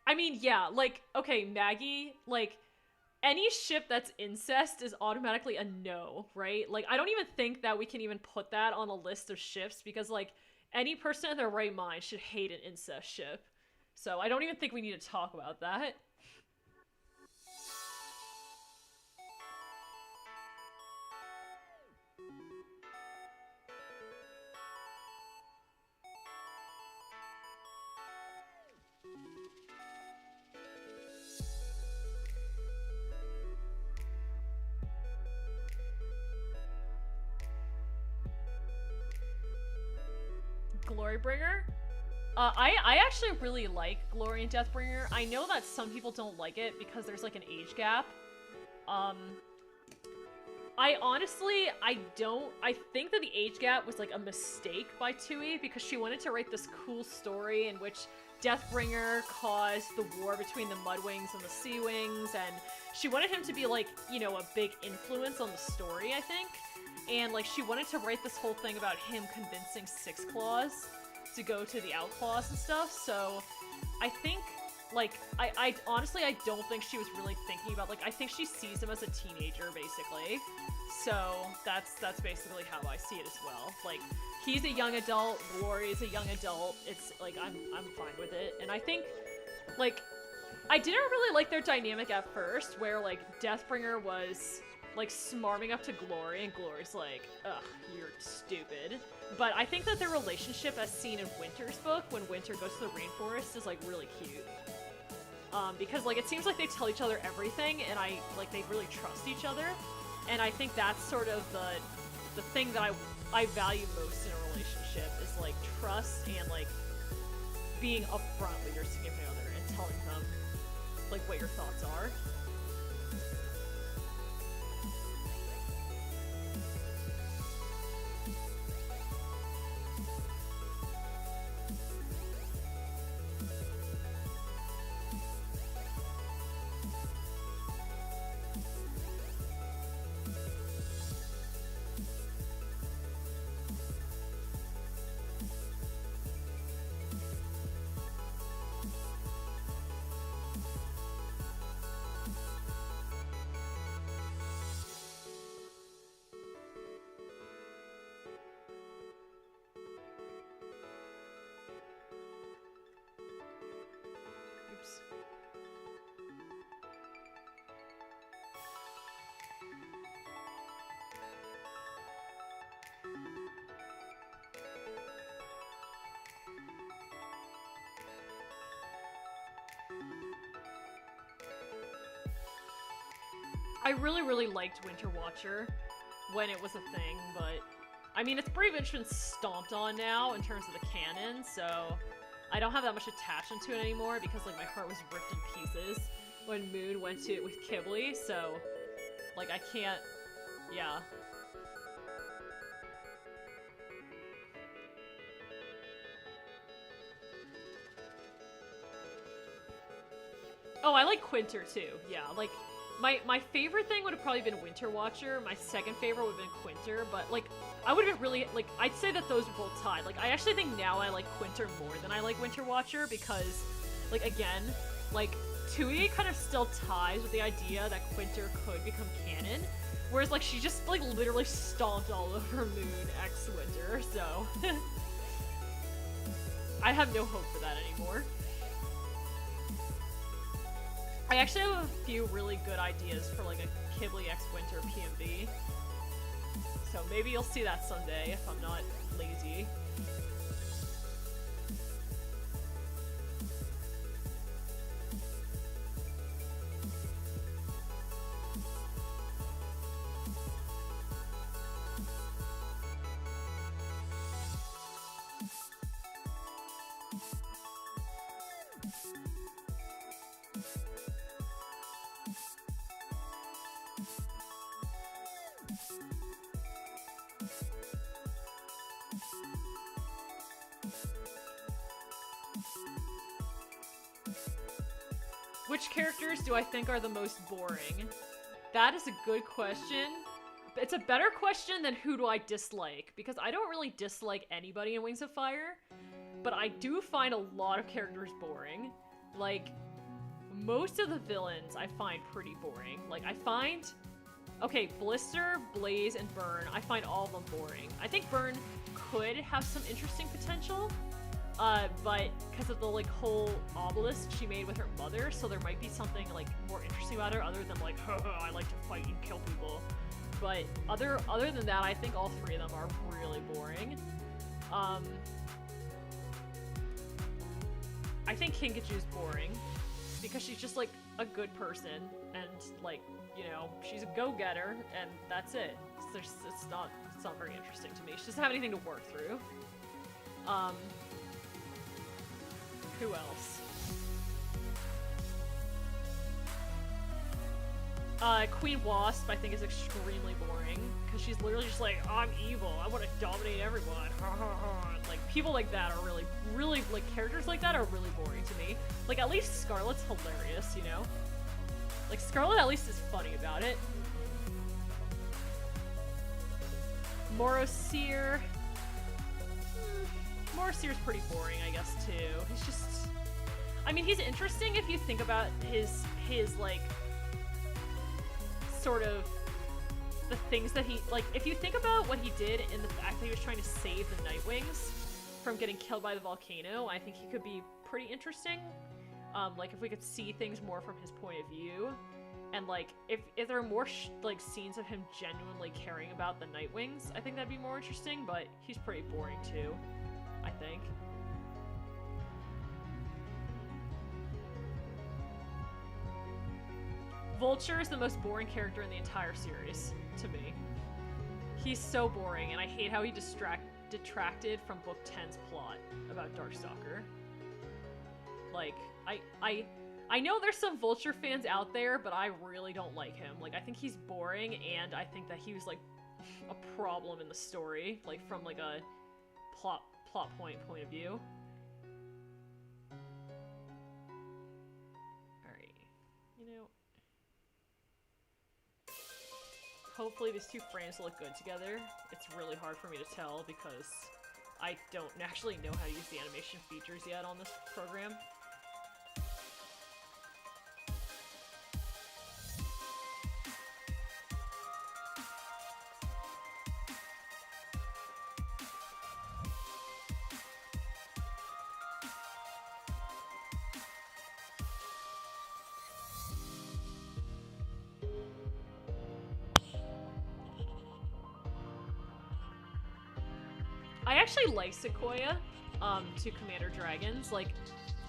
I mean, yeah, like, okay, Maggie, like, any ship that's incest is automatically a no, right? Like, I don't even think that we can even put that on a list of ships, because, like, any person in their right mind should hate an incest ship. So I don't even think we need to talk about that. Glorybringer? I actually really like Glory and Deathbringer. I know that some people don't like it because there's like an age gap. I honestly, I think that the age gap was like a mistake by Tui, because she wanted to write this cool story in which Deathbringer caused the war between the Mudwings and the Seawings, and she wanted him to be, like, you know, a big influence on the story, I think. And, like, she wanted to write this whole thing about him convincing Six Claws to go to the Outclaws and stuff, so I think, like, I honestly, I don't think she was really thinking about, like, I think she sees him as a teenager, basically. So, that's basically how I see it as well. Like, he's a young adult, Glory is a young adult, it's, like, I'm fine with it. And I think, like, I didn't really like their dynamic at first, where, like, Deathbringer was, like, smarming up to Glory, and Glory's like, ugh, you're stupid. But I think that their relationship, as seen in Winter's book, when Winter goes to the rainforest, is, like, really cute. Because, like, it seems like they tell each other everything, and they really trust each other. And I think that's sort of the thing that I value most in a relationship, is, like, trust and, like, being upfront with your significant other and telling them, like, what your thoughts are. I really, really liked Winter Watcher when it was a thing, but I mean, it's pretty much been stomped on now in terms of the canon, so I don't have that much attachment to it anymore because, like, my heart was ripped in pieces when Moon went to it with Kibble, so, like, I can't, yeah. Oh, I like Quinter too, yeah, like, my favorite thing would have probably been Winter Watcher. My second favorite would have been Quinter, but, like, I would have been really, like, I'd say that those are both tied. Like, I actually think now I like Quinter more than I like Winter Watcher because, like, again, like, Tui kind of still ties with the idea that Quinter could become canon, whereas, like, she just, like, literally stomped all over Moon x Winter, so I have no hope for that anymore. I actually have a few really good ideas for, like, a Kibble x Winter PMV. So maybe you'll see that someday if I'm not lazy. Which characters do I think are the most boring? That is a good question. It's a better question than who do I dislike, because I don't really dislike anybody in Wings of Fire, but I do find a lot of characters boring. Like, most of the villains I find pretty boring. Like, I find... Okay, Blister, Blaze, and Burn, I find all of them boring. I think Burn could have some interesting potential, but because of the, like, whole obelisk she made with her mother, so there might be something, like, more interesting about her other than, like, I like to fight and kill people. But other than that, I think all three of them are really boring. I think Kinkachu's boring, because she's just, like, a good person, and, like, you know, she's a go-getter, and that's it. It's not very interesting to me. She doesn't have anything to work through. Who else? Queen Wasp, I think, is extremely boring, because she's literally just like, I'm evil, I want to dominate everyone. Like, people like that are really, like, characters like that are really boring to me. Like, at least Scarlet's hilarious, you know? Like, Scarlet at least is funny about it. Morosir. Morosir's pretty boring, I guess, too. He's just... I mean, he's interesting if you think about his like, sort of the things that he, like, if you think about what he did in the fact that he was trying to save the Nightwings from getting killed by the volcano, I think he could be pretty interesting. Like, if we could see things more from his point of view, and, like, if there are more, like, scenes of him genuinely caring about the Nightwings, I think that'd be more interesting, but he's pretty boring, too, I think. Vulture is the most boring character in the entire series, to me. He's so boring, and I hate how he detracted from Book 10's plot about Darkstalker. Like, I know there's some Vulture fans out there, but I really don't like him. Like, I think he's boring, and I think that he was, like, a problem in the story, like, from, like, a plot point of view. Alright. You know... Hopefully these two frames will look good together. It's really hard for me to tell because I don't actually know how to use the animation features yet on this program. I actually like Sequoia, to Commander Dragons. Like,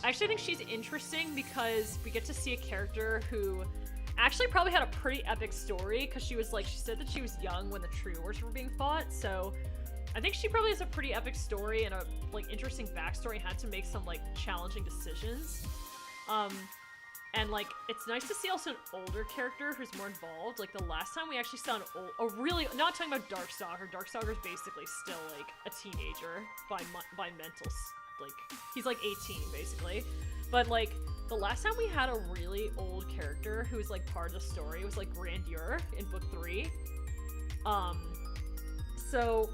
I actually think she's interesting because we get to see a character who actually probably had a pretty epic story, because she was like, she said that she was young when the True Wars were being fought, so I think she probably has a pretty epic story and a, like, interesting backstory, and had to make some, like, challenging decisions. And, like, it's nice to see also an older character who's more involved. Like, the last time we actually saw a really, not talking about Darkstalker. Darkstalker's basically still, like, a teenager by mental, like, he's, like, 18, basically. But, like, the last time we had a really old character who was, like, part of the story was, like, Grandeur in Book 3. So...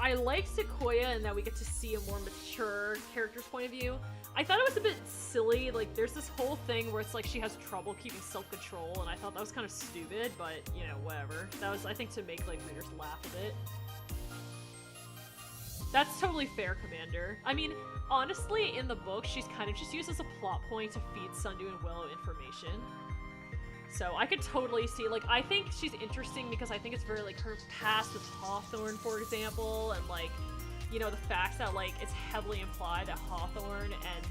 I like Sequoia in that we get to see a more mature character's point of view. I thought it was a bit silly, like, there's this whole thing where it's like she has trouble keeping self-control, and I thought that was kind of stupid, but, you know, whatever. That was, I think, to make, like, readers laugh a bit. That's totally fair, Commander. I mean, honestly, in the book, she's kind of just used as a plot point to feed Sundew and Willow information. So I could totally see, like, I think she's interesting because I think it's very, like, her past with Hawthorne, for example, and, like, you know, the fact that, like, it's heavily implied that Hawthorne and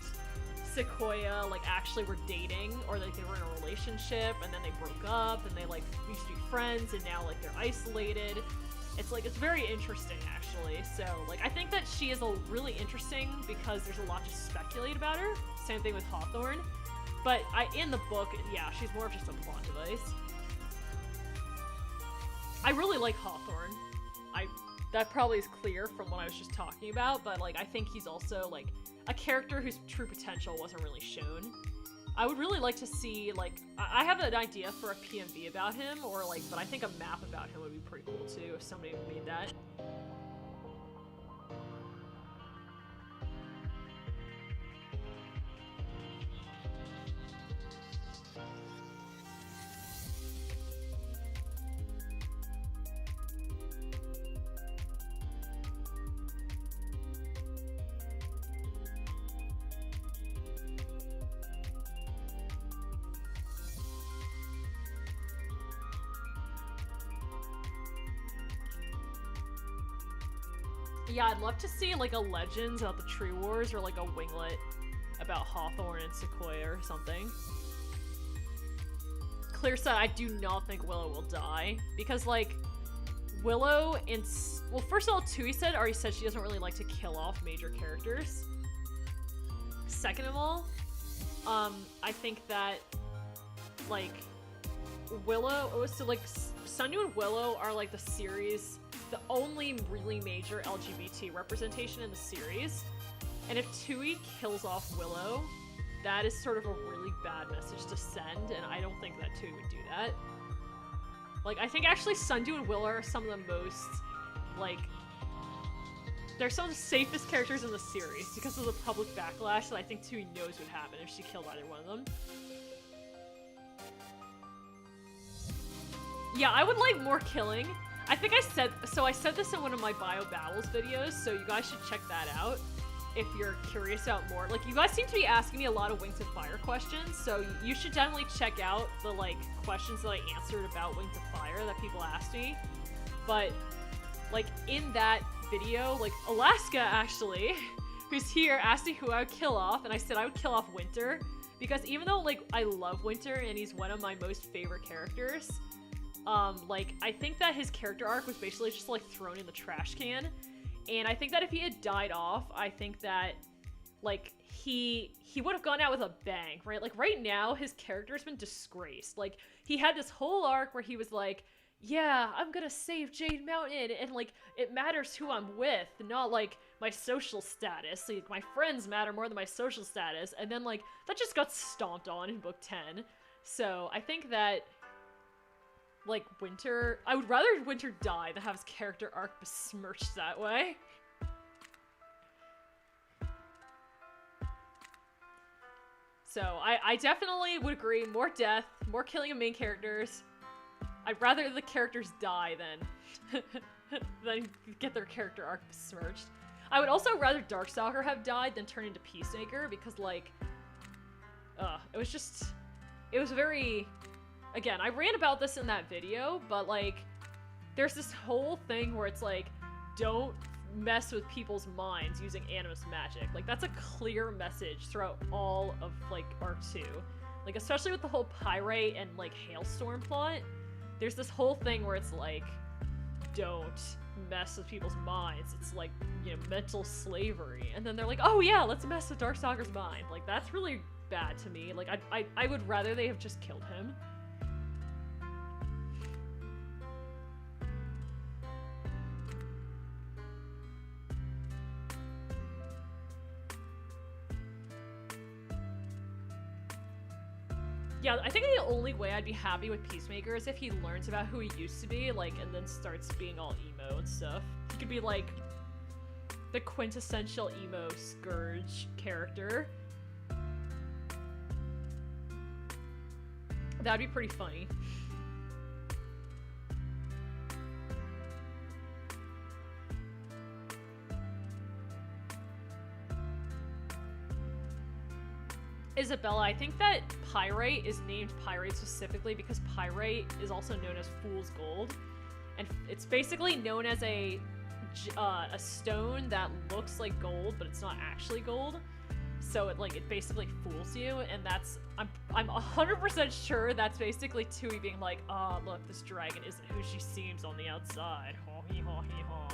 Sequoia, like, actually were dating, or, like, they were in a relationship, and then they broke up, and they, like, used to be friends, and now, like, they're isolated. It's, like, it's very interesting, actually. So, like, I think that she is really interesting because there's a lot to speculate about her. Same thing with Hawthorne. But in the book, yeah, she's more of just a plot device. I really like Hawthorne. That probably is clear from what I was just talking about, but, like, I think he's also, like, a character whose true potential wasn't really shown. I would really like to see, like, I have an idea for a PMV about him, or, like, but I think a map about him would be pretty cool, too, if somebody made that. Yeah, I'd love to see, like, a Legends about the True Wars, or, like, a winglet about Hawthorne and Sequoia or something. Clear said, I do not think Willow will die, because, like, Willow and... Well, first of all, Tui said, already said she doesn't really like to kill off major characters. Second of all, I think that, like, Willow... So, like, Sundew and Willow are like the series, the only really major LGBT representation in the series. And if Tui kills off Willow, that is sort of a really bad message to send, and I don't think that Tui would do that. Like, I think actually Sundew and Willow are some of the most, like, they're some of the safest characters in the series because of the public backlash that I think Tui knows would happen if she killed either one of them. Yeah, I would like more killing. I think I said this in one of my Bio Battles videos, so you guys should check that out if you're curious about more. Like, you guys seem to be asking me a lot of Wings of Fire questions, so you should definitely check out the, like, questions that I answered about Wings of Fire that people asked me. But, like, in that video, like, Alaska, actually, who's here, asked me who I would kill off, and I said I would kill off Winter, because even though, like, I love Winter, and he's one of my most favorite characters, like, I think that his character arc was basically just, like, thrown in the trash can. And I think that if he had died off, I think that, like, he would have gone out with a bang, right? Like, right now, his character's been disgraced. Like, he had this whole arc where he was like, yeah, I'm gonna save Jade Mountain, and, like, it matters who I'm with, not, like, my social status. Like, my friends matter more than my social status. And then, like, that just got stomped on in Book 10. So, I think that, like, Winter, I would rather Winter die than have his character arc besmirched that way. So, I definitely would agree, more death, more killing of main characters. I'd rather the characters die than get their character arc besmirched. I would also rather Darkstalker have died than turn into Peacemaker, because, like, it was very... Again, I ran about this in that video, but, like, there's this whole thing where it's like, don't mess with people's minds using animus magic. Like, that's a clear message throughout all of, like, Arc 2. Like, especially with the whole Pyrite and, like, Hailstorm plot, there's this whole thing where it's like, don't mess with people's minds. It's like, you know, mental slavery. And then they're like, oh yeah, let's mess with Darkstalker's mind. Like, that's really bad to me. Like, I would rather they have just killed him. Yeah, I think the only way I'd be happy with Peacemaker is if he learns about who he used to be, like, and then starts being all emo and stuff. He could be, like, the quintessential emo Scourge character. That'd be pretty funny. Isabella, I think that Pyrite is named Pyrite specifically because Pyrite is also known as Fool's Gold, and it's basically known as a stone that looks like gold, but it's not actually gold. So it basically fools you, and that's I'm 100% sure that's basically Tui being like, ah, oh, look, this dragon isn't who she seems on the outside. Ho hee haw hee haw.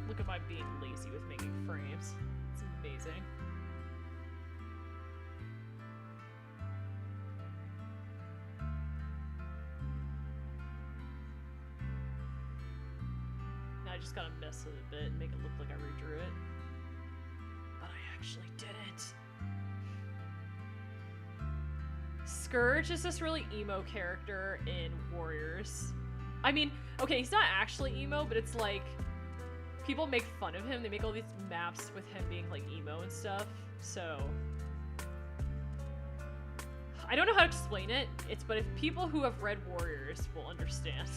Look at my being lazy with making frames. It's amazing. Now I just gotta mess with it a bit and make it look like I redrew it. But I actually didn't. Scourge is this really emo character in Warriors. I mean, okay, he's not actually emo, but it's like, people make fun of him. They make all these maps with him being like emo and stuff. So I don't know how to explain it. But if people who have read Warriors will understand.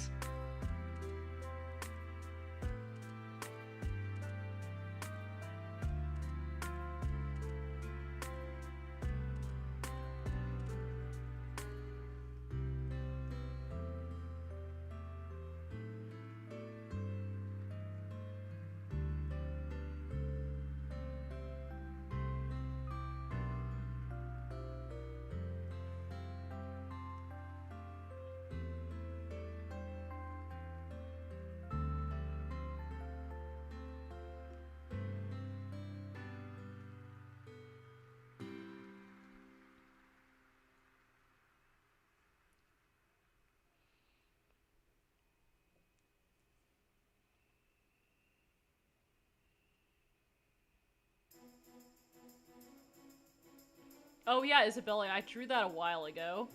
Oh yeah, Isabella, I drew that a while ago.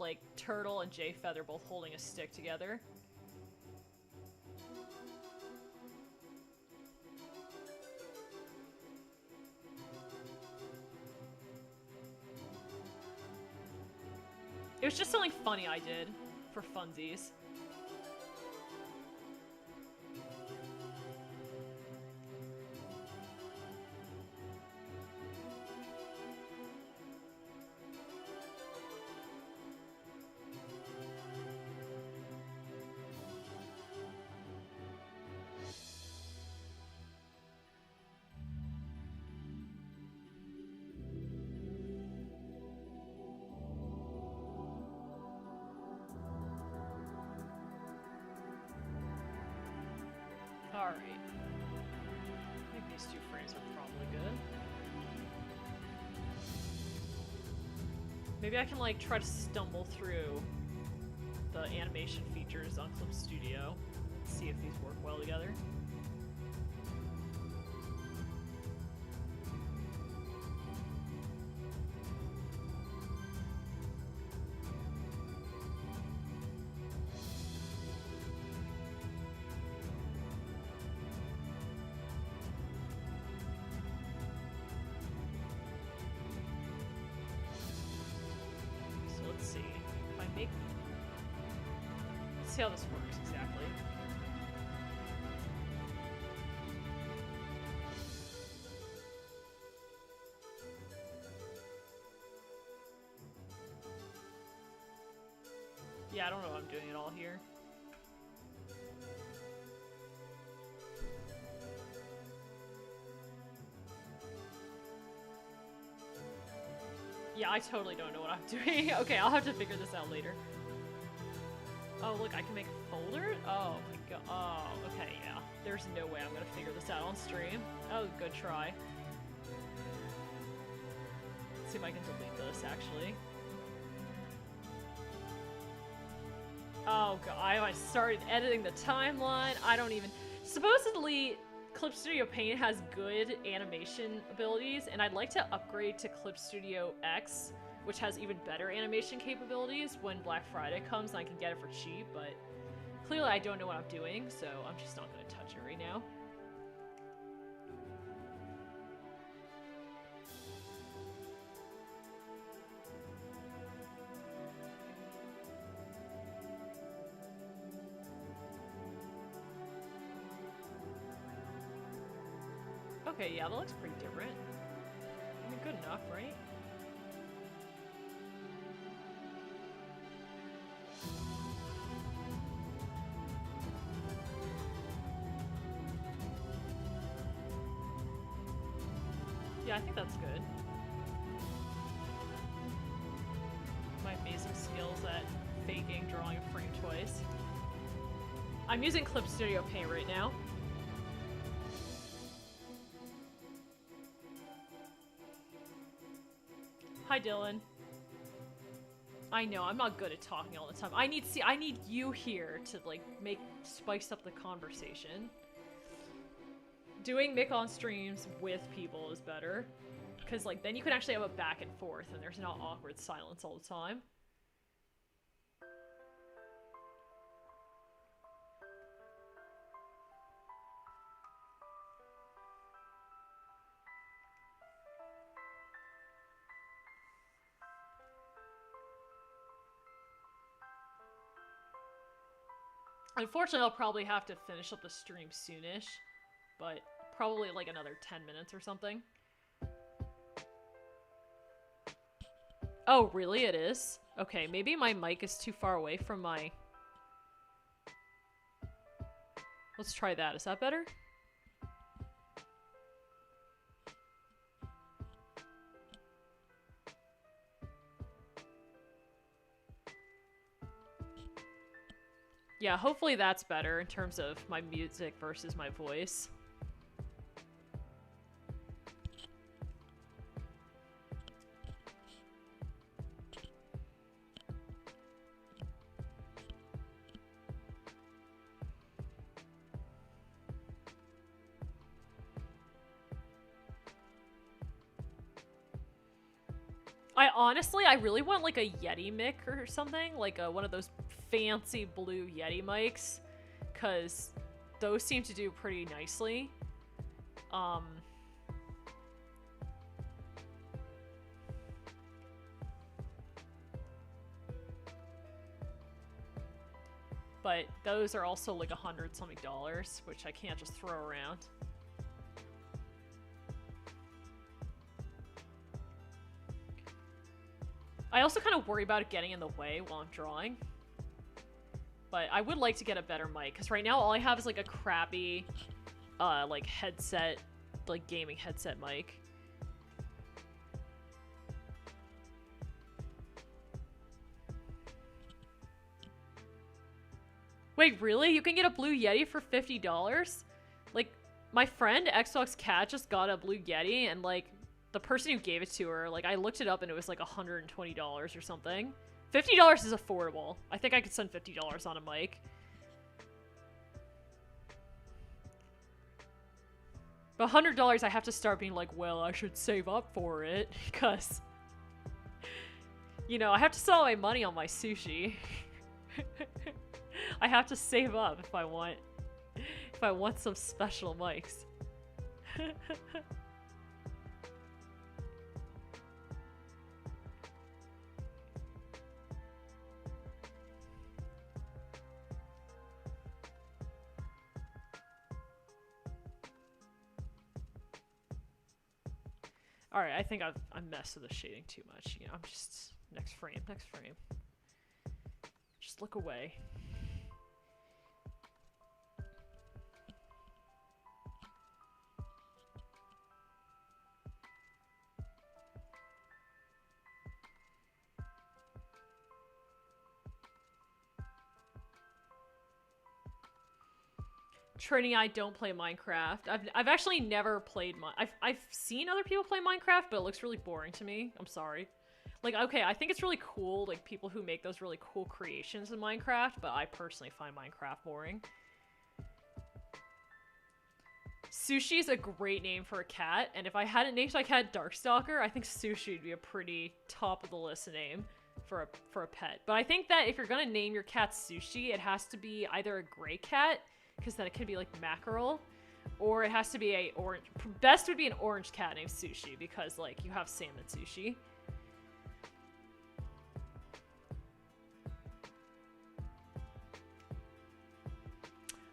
Like, Turtle and Jay Feather both holding a stick together. It was just something funny I did for funsies. Alright. I think these two frames are probably good. Maybe I can, like, try to stumble through the animation features on Clip Studio and see if these work well together. See how this works exactly. Yeah, I don't know what I'm doing at all here. Yeah, I totally don't know what I'm doing. Okay, I'll have to figure this out later. Oh, look, I can make a folder? Oh my god. Oh, okay, yeah. There's no way I'm gonna figure this out on stream. Oh, good try. Let's see if I can delete this, actually. Oh god, I started editing the timeline. I don't even... Supposedly, Clip Studio Paint has good animation abilities, and I'd like to upgrade to Clip Studio X, which has even better animation capabilities when Black Friday comes and I can get it for cheap, but clearly I don't know what I'm doing, so I'm just not going to touch it right now. Okay, yeah, that looks pretty different. I mean, good enough, right? Yeah, I think that's good. My amazing skills at faking drawing a frame twice. I'm using Clip Studio Paint right now. Hi, Dylan. I know, I'm not good at talking all the time. I need you here to, like, spice up the conversation. Doing Mick on streams with people is better. Because, like, then you can actually have a back and forth and there's not awkward silence all the time. Unfortunately, I'll probably have to finish up the stream soonish, but probably like another 10 minutes or something. Oh, really? It is? Okay, maybe my mic is too far away from my... Let's try that. Is that better? Yeah, hopefully that's better in terms of my music versus my voice. I really want like a Yeti mic or something, like one of those fancy blue Yeti mics, because those seem to do pretty nicely. But those are also like $100-something, which I can't just throw around. I also kind of worry about it getting in the way while I'm drawing. But I would like to get a better mic, because right now all I have is like a crappy, like headset, like gaming headset mic. Wait, really? You can get a Blue Yeti for $50? Like, my friend Xbox Cat just got a Blue Yeti, and like, the person who gave it to her, like, I looked it up and it was like $120 or something. $50 is affordable. I think I could spend $50 on a mic. But $100, I have to start being like, well, I should save up for it, because, you know, I have to sell my money on my sushi. I have to save up if I want some special mics. Alright, I think I've messed with the shading too much. You know, I'm just... Next frame, next frame. Just look away. Trini and I don't play Minecraft. I've actually never played I've seen other people play Minecraft, but it looks really boring to me. I'm sorry. Like, okay, I think it's really cool, like, people who make those really cool creations in Minecraft, but I personally find Minecraft boring. Sushi is a great name for a cat, and if I hadn't named my cat Darkstalker, I think Sushi would be a pretty top of the list name for a pet. But I think that if you're gonna name your cat Sushi, it has to be either a gray cat, because then it could be like mackerel, or it has to be a orange. Best would be an orange cat named Sushi, because like you have salmon sushi.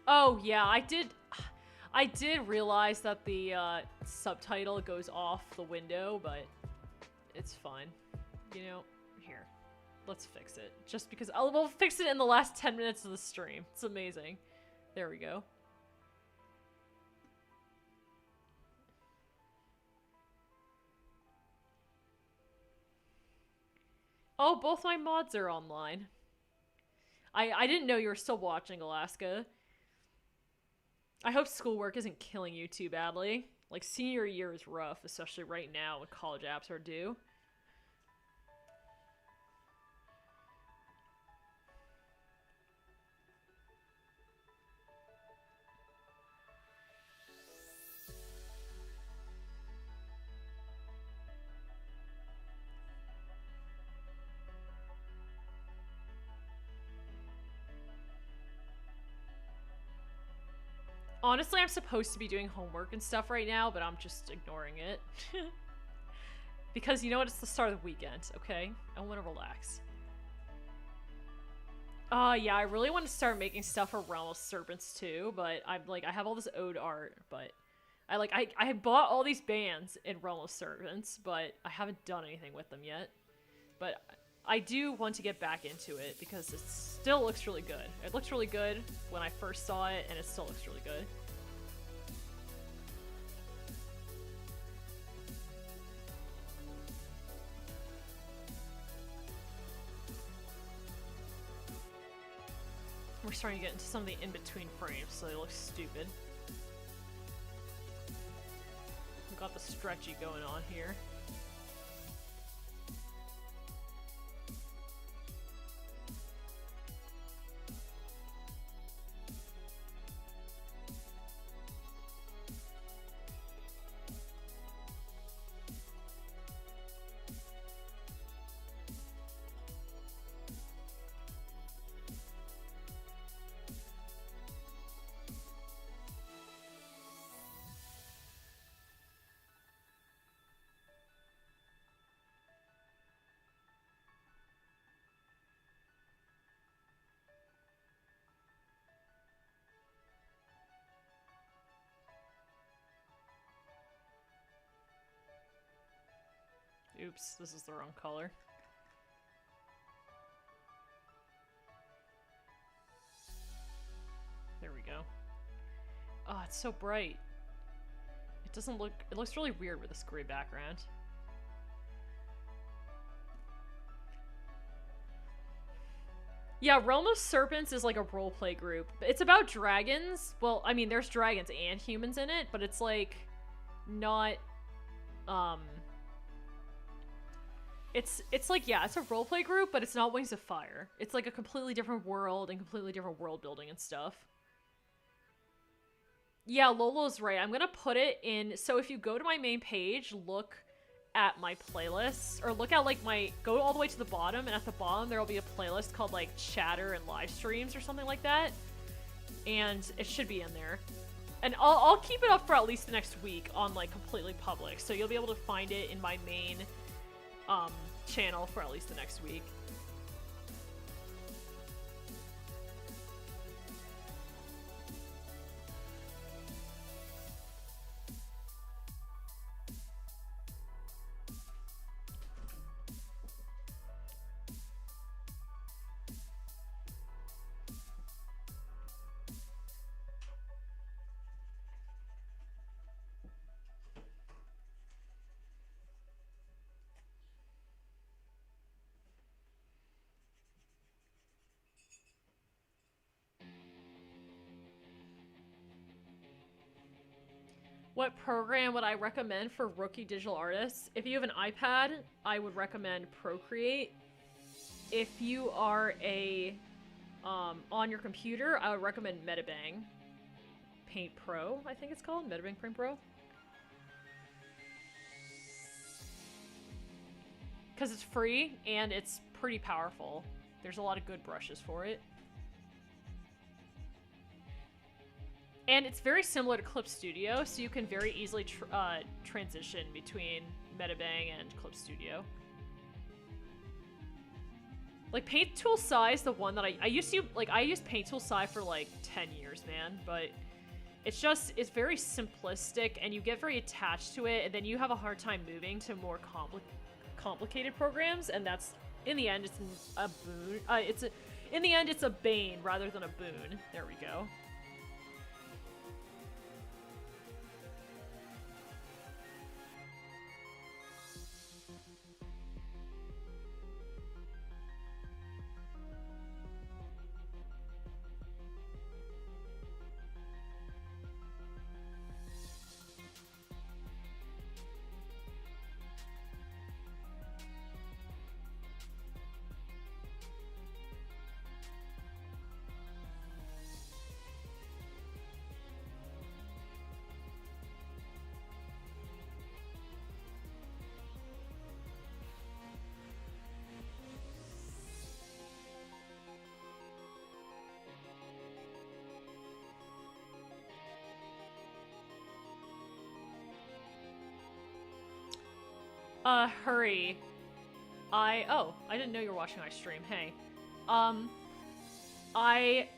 Oh yeah, I did realize that the subtitle goes off the window, but it's fine. You know, here, let's fix it. Just because we'll fix it in the last 10 minutes of the stream. It's amazing. There we go. Oh, both my mods are online. I didn't know you were still watching, Alaska. I hope schoolwork isn't killing you too badly. Like, senior year is rough, especially right now when college apps are due. Honestly, I'm supposed to be doing homework and stuff right now, but I'm just ignoring it. Because, you know what, it's the start of the weekend, okay? I want to relax. Yeah, I really want to start making stuff for Realm of Serpents too, but I have all this ode art, but I bought all these bands in Realm of Serpents, but I haven't done anything with them yet. But I do want to get back into it because it still looks really good. It looked really good when I first saw it, and it still looks really good. We're starting to get into some of the in-between frames, so they look stupid. We've got the stretchy going on here. Oops, this is the wrong color. There we go. Oh, it's so bright. It doesn't look... It looks really weird with this gray background. Yeah, Realm of Serpents is like a roleplay group. It's about dragons. Well, I mean, there's dragons and humans in it, but it's like not it's like, yeah, it's a roleplay group, but it's not Wings of Fire. It's like a completely different world and completely different world building and stuff. Yeah, Lolo's right. I'm gonna put it in, so if you go to my main page, look at my playlists, or look at like go all the way to the bottom, and at the bottom there will be a playlist called like chatter and live streams or something like that, and it should be in there. And I'll keep it up for at least the next week on like completely public, so you'll be able to find it in my main channel for at least the next week. What program would I recommend for rookie digital artists? If you have an iPad, I would recommend Procreate. If you are on your computer, I would recommend Metabang Paint Pro, I think it's called. Metabang Paint Pro. Because it's free and it's pretty powerful. There's a lot of good brushes for it. And it's very similar to Clip Studio, so you can very easily transition between Metabang and Clip Studio. Like, Paint Tool Sai is the one that I used Paint Tool Sai for like 10 years, man, but it's very simplistic, and you get very attached to it, and then you have a hard time moving to more complicated programs, and that's, in the end, it's a boon. In the end, it's a bane rather than a boon. There we go. Hurry. I didn't know you were watching my stream. Hey. I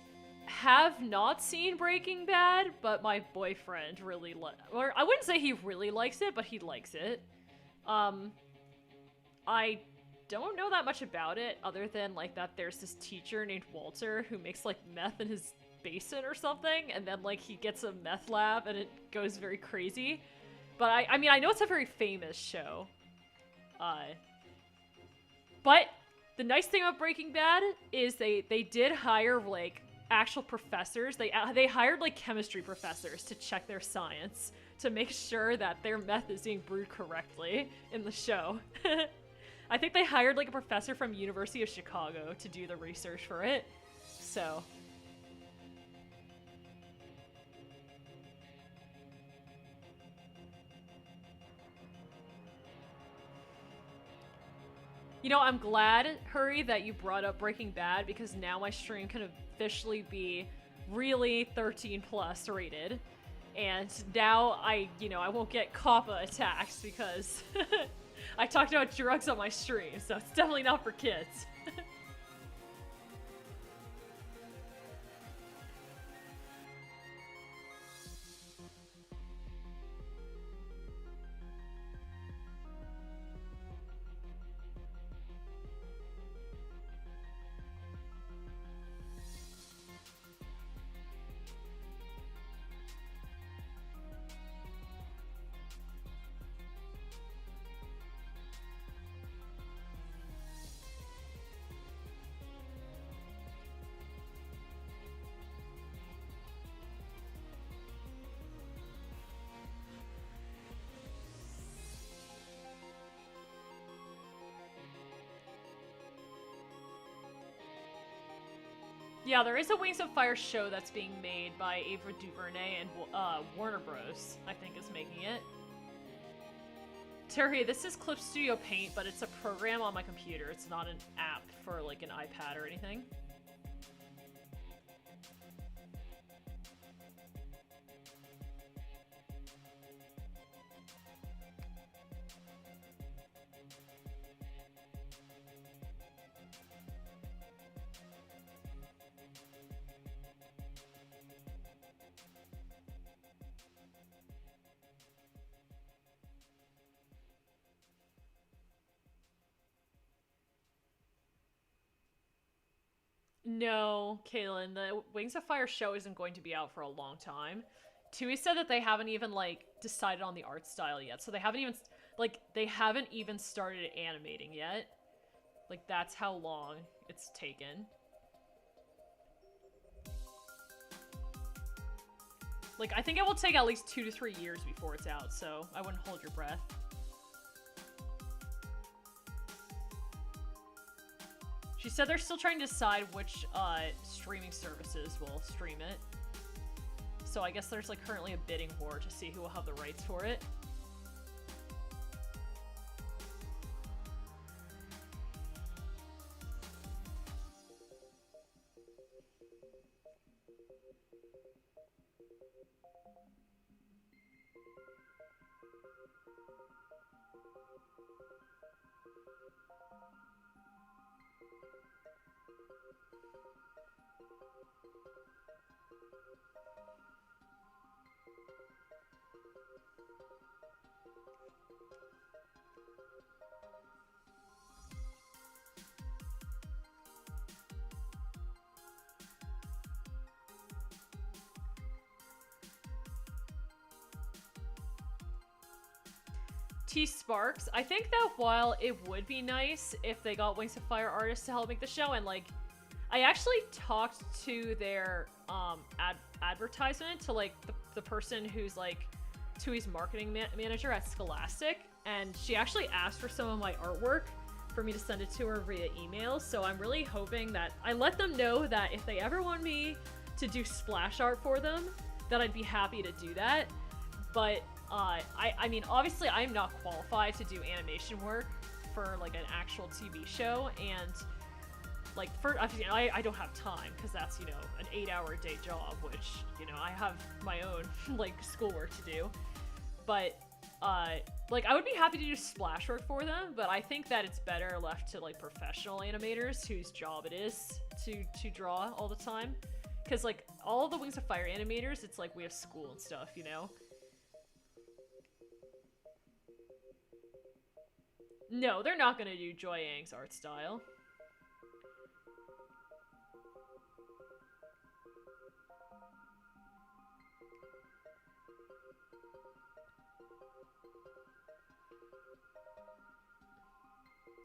have not seen Breaking Bad, but my boyfriend really or I wouldn't say he really likes it, but he likes it. I don't know that much about it, other than, like, that there's this teacher named Walter who makes, like, meth in his basin or something, and then, like, he gets a meth lab and it goes very crazy. But I mean, I know it's a very famous show. But the nice thing about Breaking Bad is they did hire, like, actual professors. They hired, like, chemistry professors to check their science to make sure that their meth is being brewed correctly in the show. I think they hired, like, a professor from University of Chicago to do the research for it. So... You know, I'm glad, Hurry, that you brought up Breaking Bad, because now my stream can officially be really 13 plus rated. And now I won't get COPPA attacked because I talked about drugs on my stream, so it's definitely not for kids. Yeah, there is a Wings of Fire show that's being made by Ava DuVernay and Warner Bros. I think is making it. Terry, this is Clip Studio Paint, but it's a program on my computer. It's not an app for like an iPad or anything. No, Kaylin, the Wings of Fire show isn't going to be out for a long time. Tui said that they haven't even, like, decided on the art style yet, so they haven't even started animating yet. Like, that's how long it's taken. Like, I think it will take at least 2 to 3 years before it's out, so I wouldn't hold your breath. She said they're still trying to decide which streaming services will stream it. So I guess there's like currently a bidding war to see who will have the rights for it. T Sparks, I think that while it would be nice if they got Wings of Fire artists to help make the show, and like, I actually talked to their advertisement, to like the person who's like Tui's marketing manager at Scholastic, and she actually asked for some of my artwork for me to send it to her via email. So I'm really hoping that I let them know that if they ever want me to do splash art for them, that I'd be happy to do that. But I mean, obviously I'm not qualified to do animation work for like an actual TV show, and like I don't have time, because that's, you know, an 8-hour day job, which, you know, I have my own like schoolwork to do. But like, I would be happy to do splash work for them, but I think that it's better left to like professional animators whose job it is to draw all the time, because like all of the Wings of Fire animators, it's like we have school and stuff, you know. No, they're not gonna do Joy Yang's art style.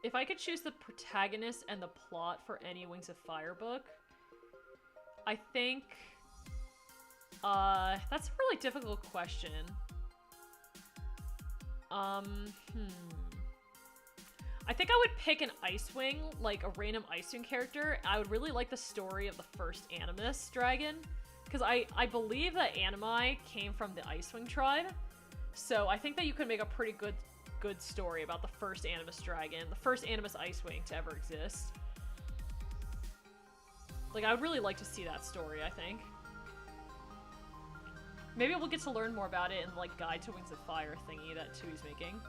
If I could choose the protagonist and the plot for any Wings of Fire book, I think... that's a really difficult question. I think I would pick an Icewing, like a random Icewing character. I would really like the story of the first Animus dragon, because I believe that Animi came from the Icewing tribe. So I think that you could make a pretty good story about the first Animus dragon, the first Animus Icewing to ever exist. Like, I would really like to see that story, I think. Maybe we'll get to learn more about it in, like, Guide to Wings of Fire thingy that Tui's making.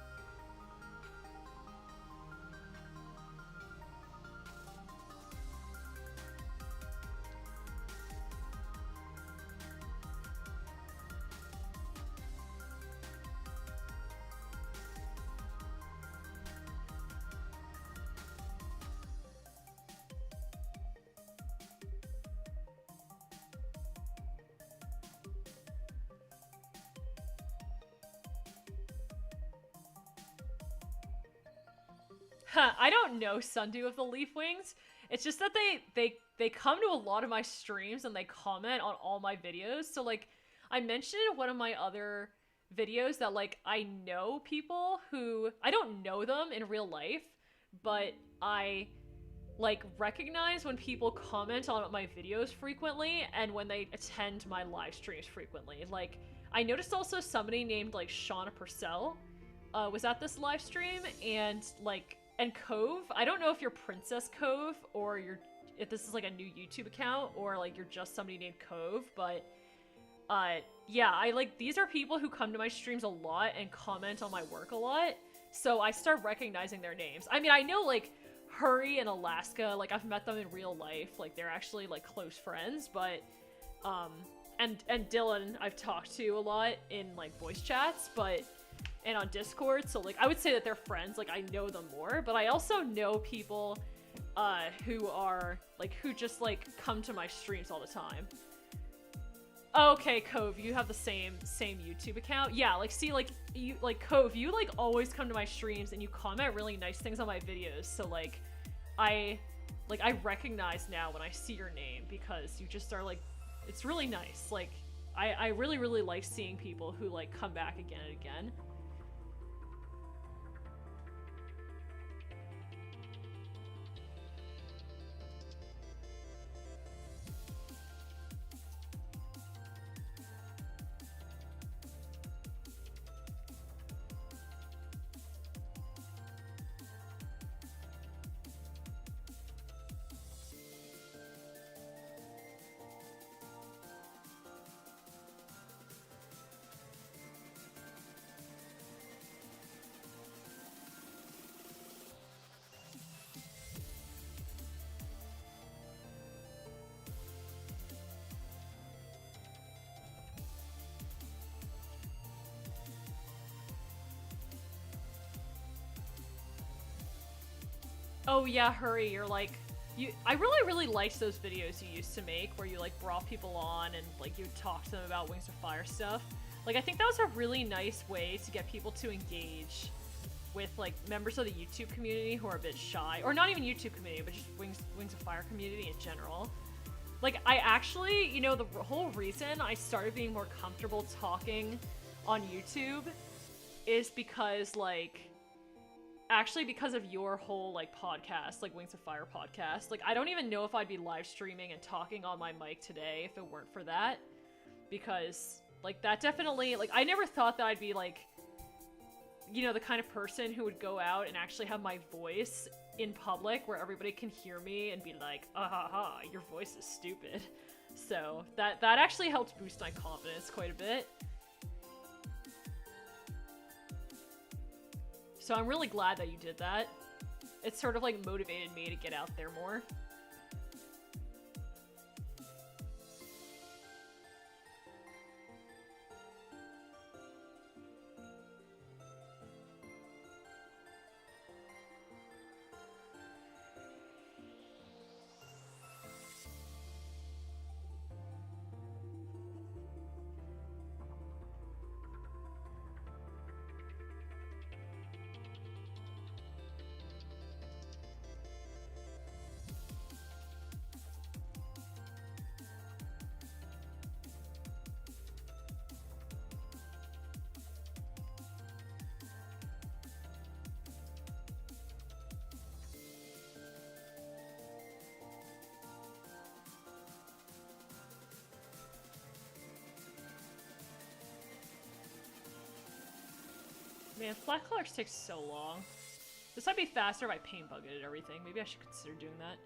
I don't know Sundew of the Leaf Wings. It's just that they come to a lot of my streams and they comment on all my videos. So like, I mentioned in one of my other videos that like, I know people who, I don't know them in real life, but I like recognize when people comment on my videos frequently and when they attend my live streams frequently. Like, I noticed also somebody named like Shauna Purcell was at this live stream, and like, and Cove. I don't know if you're Princess Cove or if this is like a new YouTube account or like you're just somebody named Cove, but yeah, these are people who come to my streams a lot and comment on my work a lot, so I start recognizing their names. I mean, I know like Hurry and Alaska, like I've met them in real life, like they're actually like close friends, but and Dylan I've talked to a lot in like voice chats, but and on Discord, so like I would say that they're friends, like I know them more, but I also know people who are like who just like come to my streams all the time. Okay, Cove, you have the same YouTube account. Yeah, like see, like you, like Cove, you like always come to my streams and you comment really nice things on my videos. So like, I recognize now when I see your name because you just are like, it's really nice. Like, I really like seeing people who like come back again and again. Oh yeah, Hurry, you're like, I really liked those videos you used to make where you like brought people on and like you talk to them about Wings of Fire stuff. Like, I think that was a really nice way to get people to engage with like members of the YouTube community who are a bit shy, or not even YouTube community, but just Wings of Fire community in general. Like, I actually, you know, the whole reason I started being more comfortable talking on YouTube is because like, actually because of your whole like podcast, like Wings of Fire podcast. Like, I don't even know if I'd be live streaming and talking on my mic today if it weren't for that, because like that definitely, like I never thought that I'd be like, you know, the kind of person who would go out and actually have my voice in public where everybody can hear me and be like, ah ha ha, your voice is stupid. So that actually helped boost my confidence quite a bit. So I'm really glad that you did that. It sort of like motivated me to get out there more. Man, flat colors take so long. This might be faster if I paint bucketed everything. Maybe I should consider doing that.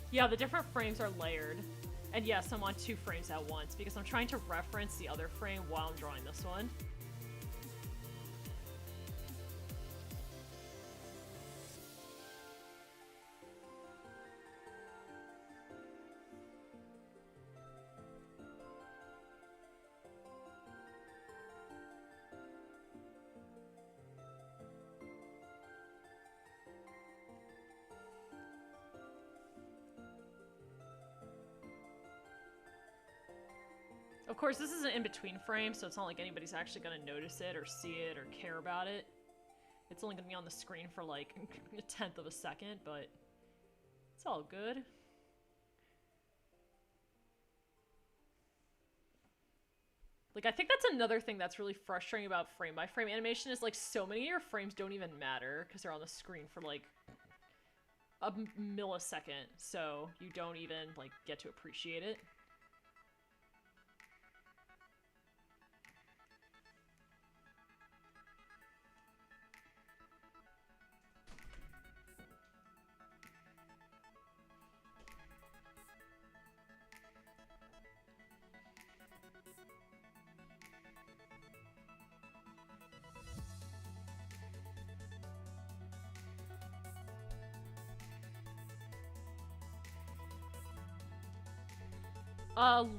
Yeah, the different frames are layered. And yes, I'm on 2 frames at once because I'm trying to reference the other frame while I'm drawing this one. Of course, this is an in-between frame, so it's not like anybody's actually gonna notice it or see it or care about it. It's only gonna be on the screen for like a tenth of a second, but it's all good. Like, I think that's another thing that's really frustrating about frame-by-frame animation is, like, so many of your frames don't even matter because they're on the screen for, like, a millisecond, so you don't even, like, get to appreciate it.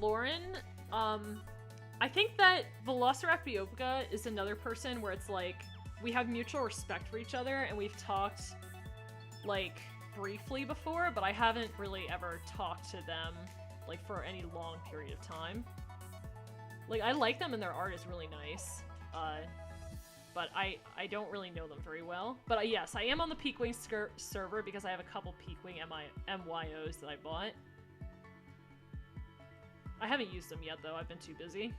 Lauren, I think that Velociraptor is another person where it's like, we have mutual respect for each other, and we've talked, like, briefly before, but I haven't really ever talked to them, like, for any long period of time. Like, I like them and their art is really nice, but I don't really know them very well. But yes, I am on the Peakwing server because I have a couple Peakwing MYOs that I bought. I haven't used them yet, though. I've been too busy.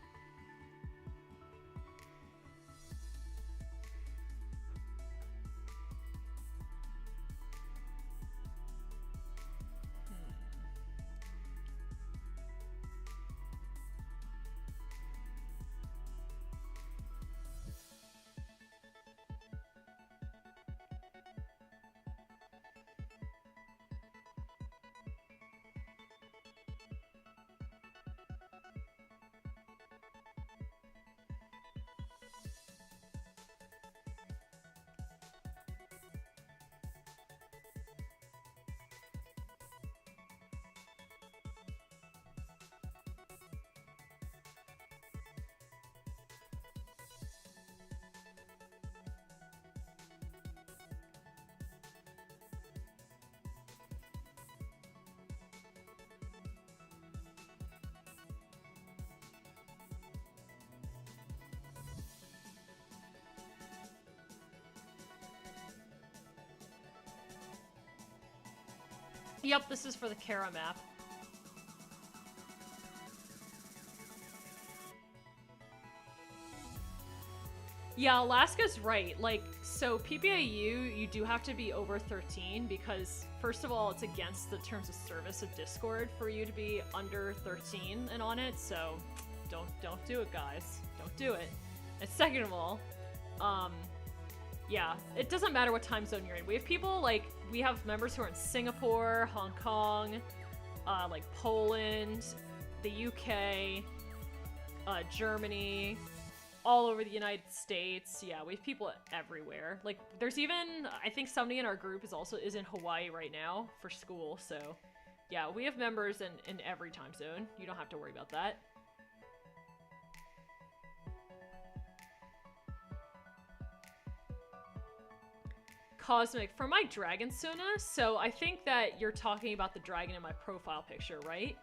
Yep, this is for the Chara map. Yeah, Alaska's right. Like, so PPAU, you do have to be over 13 because, first of all, it's against the terms of service of Discord for you to be under 13 and on it, so don't do it, guys. Don't do it. And second of all, yeah, it doesn't matter what time zone you're in. We have people, like, we have members who are in Singapore, Hong Kong, like Poland, the UK, Germany, all over the United States. Yeah, we have people everywhere. Like, there's even, I think somebody in our group is in Hawaii right now for school, so yeah, we have members in every time zone. You don't have to worry about that. Cosmic, for my dragon Sona, so I think that you're talking about the dragon in my profile picture, right?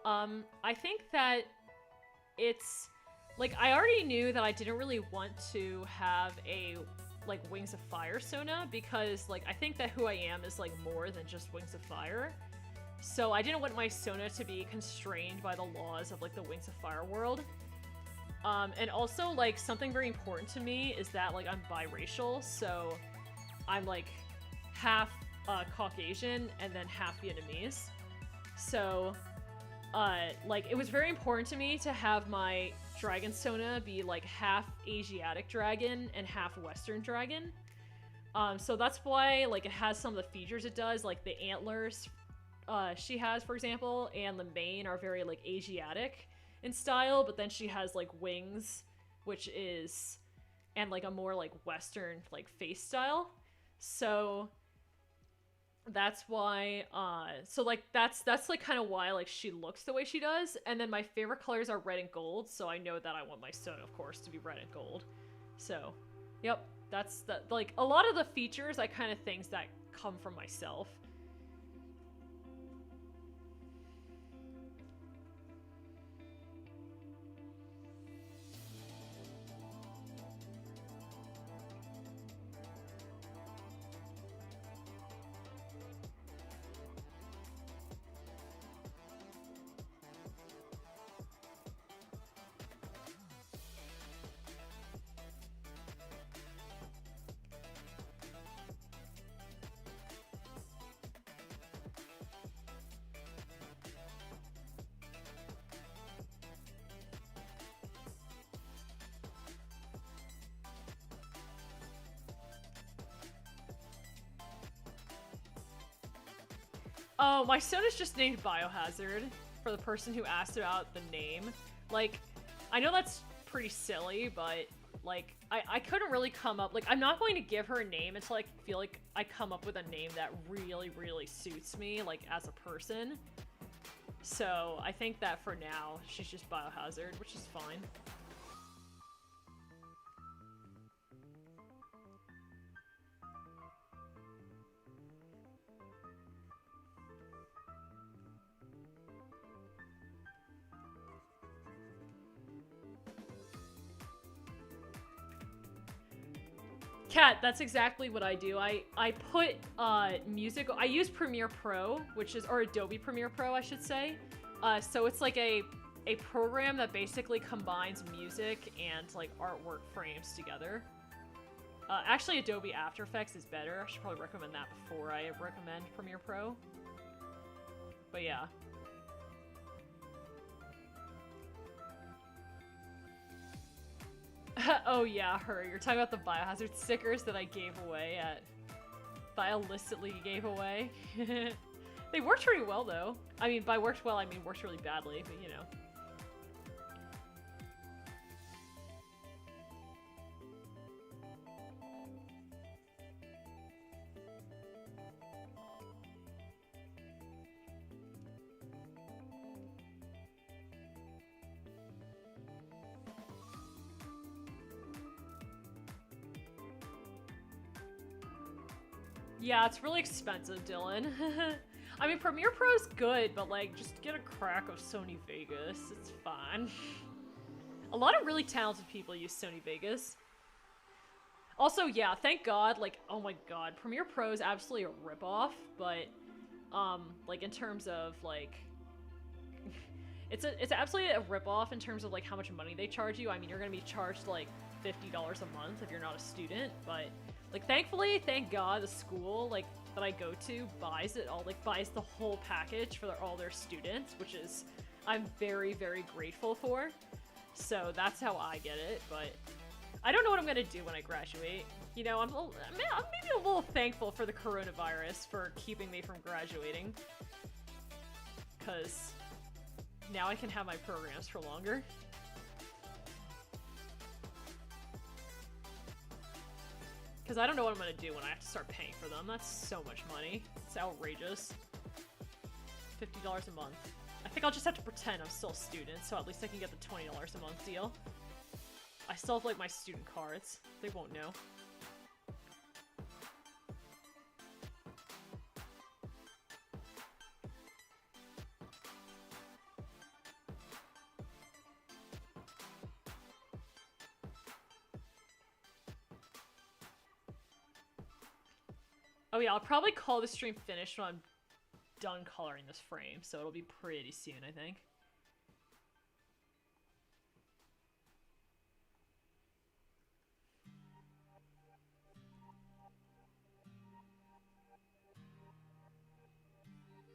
I think that it's, like, I already knew that I didn't really want to have a, like, Wings of Fire Sona, because, like, I think that who I am is, like, more than just Wings of Fire. So I didn't want my Sona to be constrained by the laws of, like, the Wings of Fire world. And also, like, something very important to me is that, like, I'm biracial, so I'm, like, half Caucasian and then half Vietnamese. So, like, it was very important to me to have my dragon Sona be, like, half Asiatic dragon and half Western dragon. So that's why, like, it has some of the features it does, like the antlers she has, for example, and the mane are very, like, Asiatic in style, but then she has, like, wings, which is, and, like, a more, like, Western, like, face style. So that's why, so, like, that's like, kind of why, like, she looks the way she does. And then my favorite colors are red and gold, so I know that I want my Sona, of course, to be red and gold. So, yep, that's the, like, a lot of the features, I kind of things that come from myself. Oh, my son is just named Biohazard for the person who asked about the name. Like, I know that's pretty silly, but like, I couldn't really come up, like, I'm not going to give her a name until I feel like I come up with a name that really, really suits me, like, as a person. So, I think that for now, she's just Biohazard, which is fine. Kat, that's exactly what I do. I put music. I use Premiere Pro, which is, or Adobe Premiere Pro, I should say. So it's like a program that basically combines music and like artwork frames together. Actually, Adobe After Effects is better. I should probably recommend that before I recommend Premiere Pro. But yeah. Oh yeah, her. You're talking about the Biohazard stickers that I gave away that I illicitly gave away. They worked pretty well though. I mean, by worked well, I mean worked really badly, but you know. Yeah, it's really expensive, Dylan. I mean, Premiere Pro's good, but like, just get a crack of Sony Vegas. It's fine. A lot of really talented people use Sony Vegas. Also, yeah, thank God, like, oh my God, Premiere Pro is absolutely a ripoff, but, like, in terms of, like, it's absolutely a ripoff in terms of, like, how much money they charge you. I mean, you're gonna be charged, like, $50 a month if you're not a student, but... Like, thankfully, thank God, the school, like, that I go to buys it all, like, buys the whole package for all their students, which is, I'm very, very grateful for. So that's how I get it, but I don't know what I'm gonna do when I graduate. You know, I'm maybe a little thankful for the coronavirus for keeping me from graduating. Because now I can have my programs for longer. Because I don't know what I'm going to do when I have to start paying for them. That's so much money. It's outrageous. $50 a month. I think I'll just have to pretend I'm still a student, so at least I can get the $20 a month deal. I still have, like, my student cards. They won't know. Oh yeah, I'll probably call the stream finished when I'm done coloring this frame, so it'll be pretty soon, I think.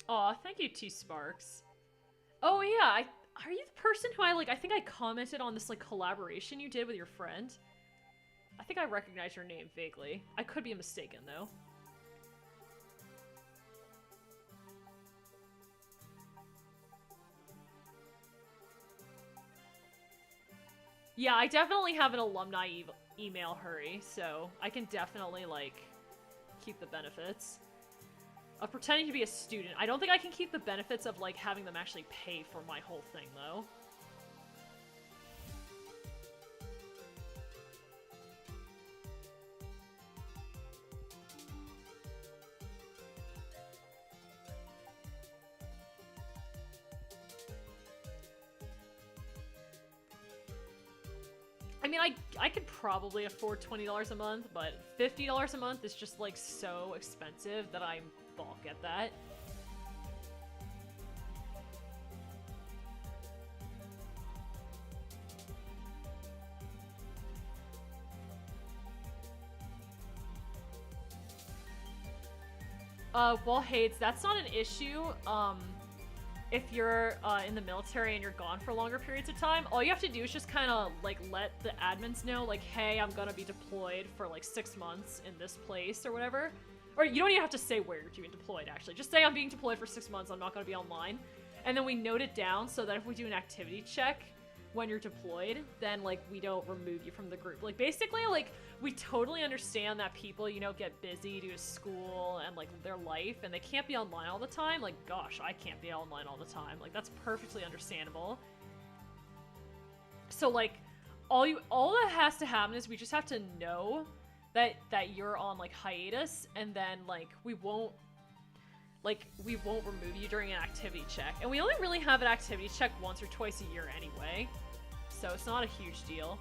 Aw, thank you, T Sparks. Oh yeah, are you the person who I think I commented on this, like, collaboration you did with your friend? I think I recognize your name vaguely. I could be mistaken, though. Yeah, I definitely have an alumni email hurry, so I can definitely, like, keep the benefits of pretending to be a student. I don't think I can keep the benefits of, like, having them actually pay for my whole thing, though. I mean, I could probably afford $20 a month, but $50 a month is just, like, so expensive that I balk at that. Wall hates, that's not an issue. If you're in the military and you're gone for longer periods of time, all you have to do is just kind of, like, let the admins know, like, hey, I'm gonna be deployed for, like, 6 months in this place or whatever. or you don't even have to say where you're being deployed, actually. Just say I'm being deployed for 6 months, I'm not going to be online. And then we note it down so that if we do an activity check when you're deployed, then, like, we don't remove you from the group. Like, basically, like, we totally understand that people, you know, get busy due to school and, like, their life, and they can't be online all the time. Like, gosh, I can't be online all the time. Like, that's perfectly understandable. So, like, all that has to happen is we just have to know that you're on, like, hiatus, and then, like, we won't remove you during an activity check. And we only really have an activity check once or twice a year anyway, so it's not a huge deal.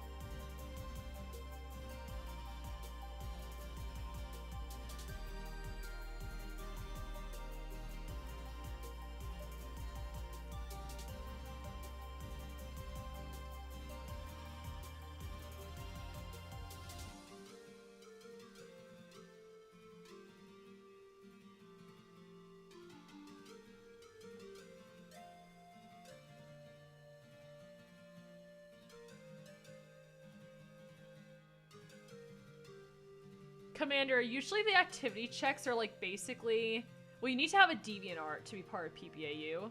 Commander, usually the activity checks are, like, basically... Well, you need to have a DeviantArt to be part of PPAU,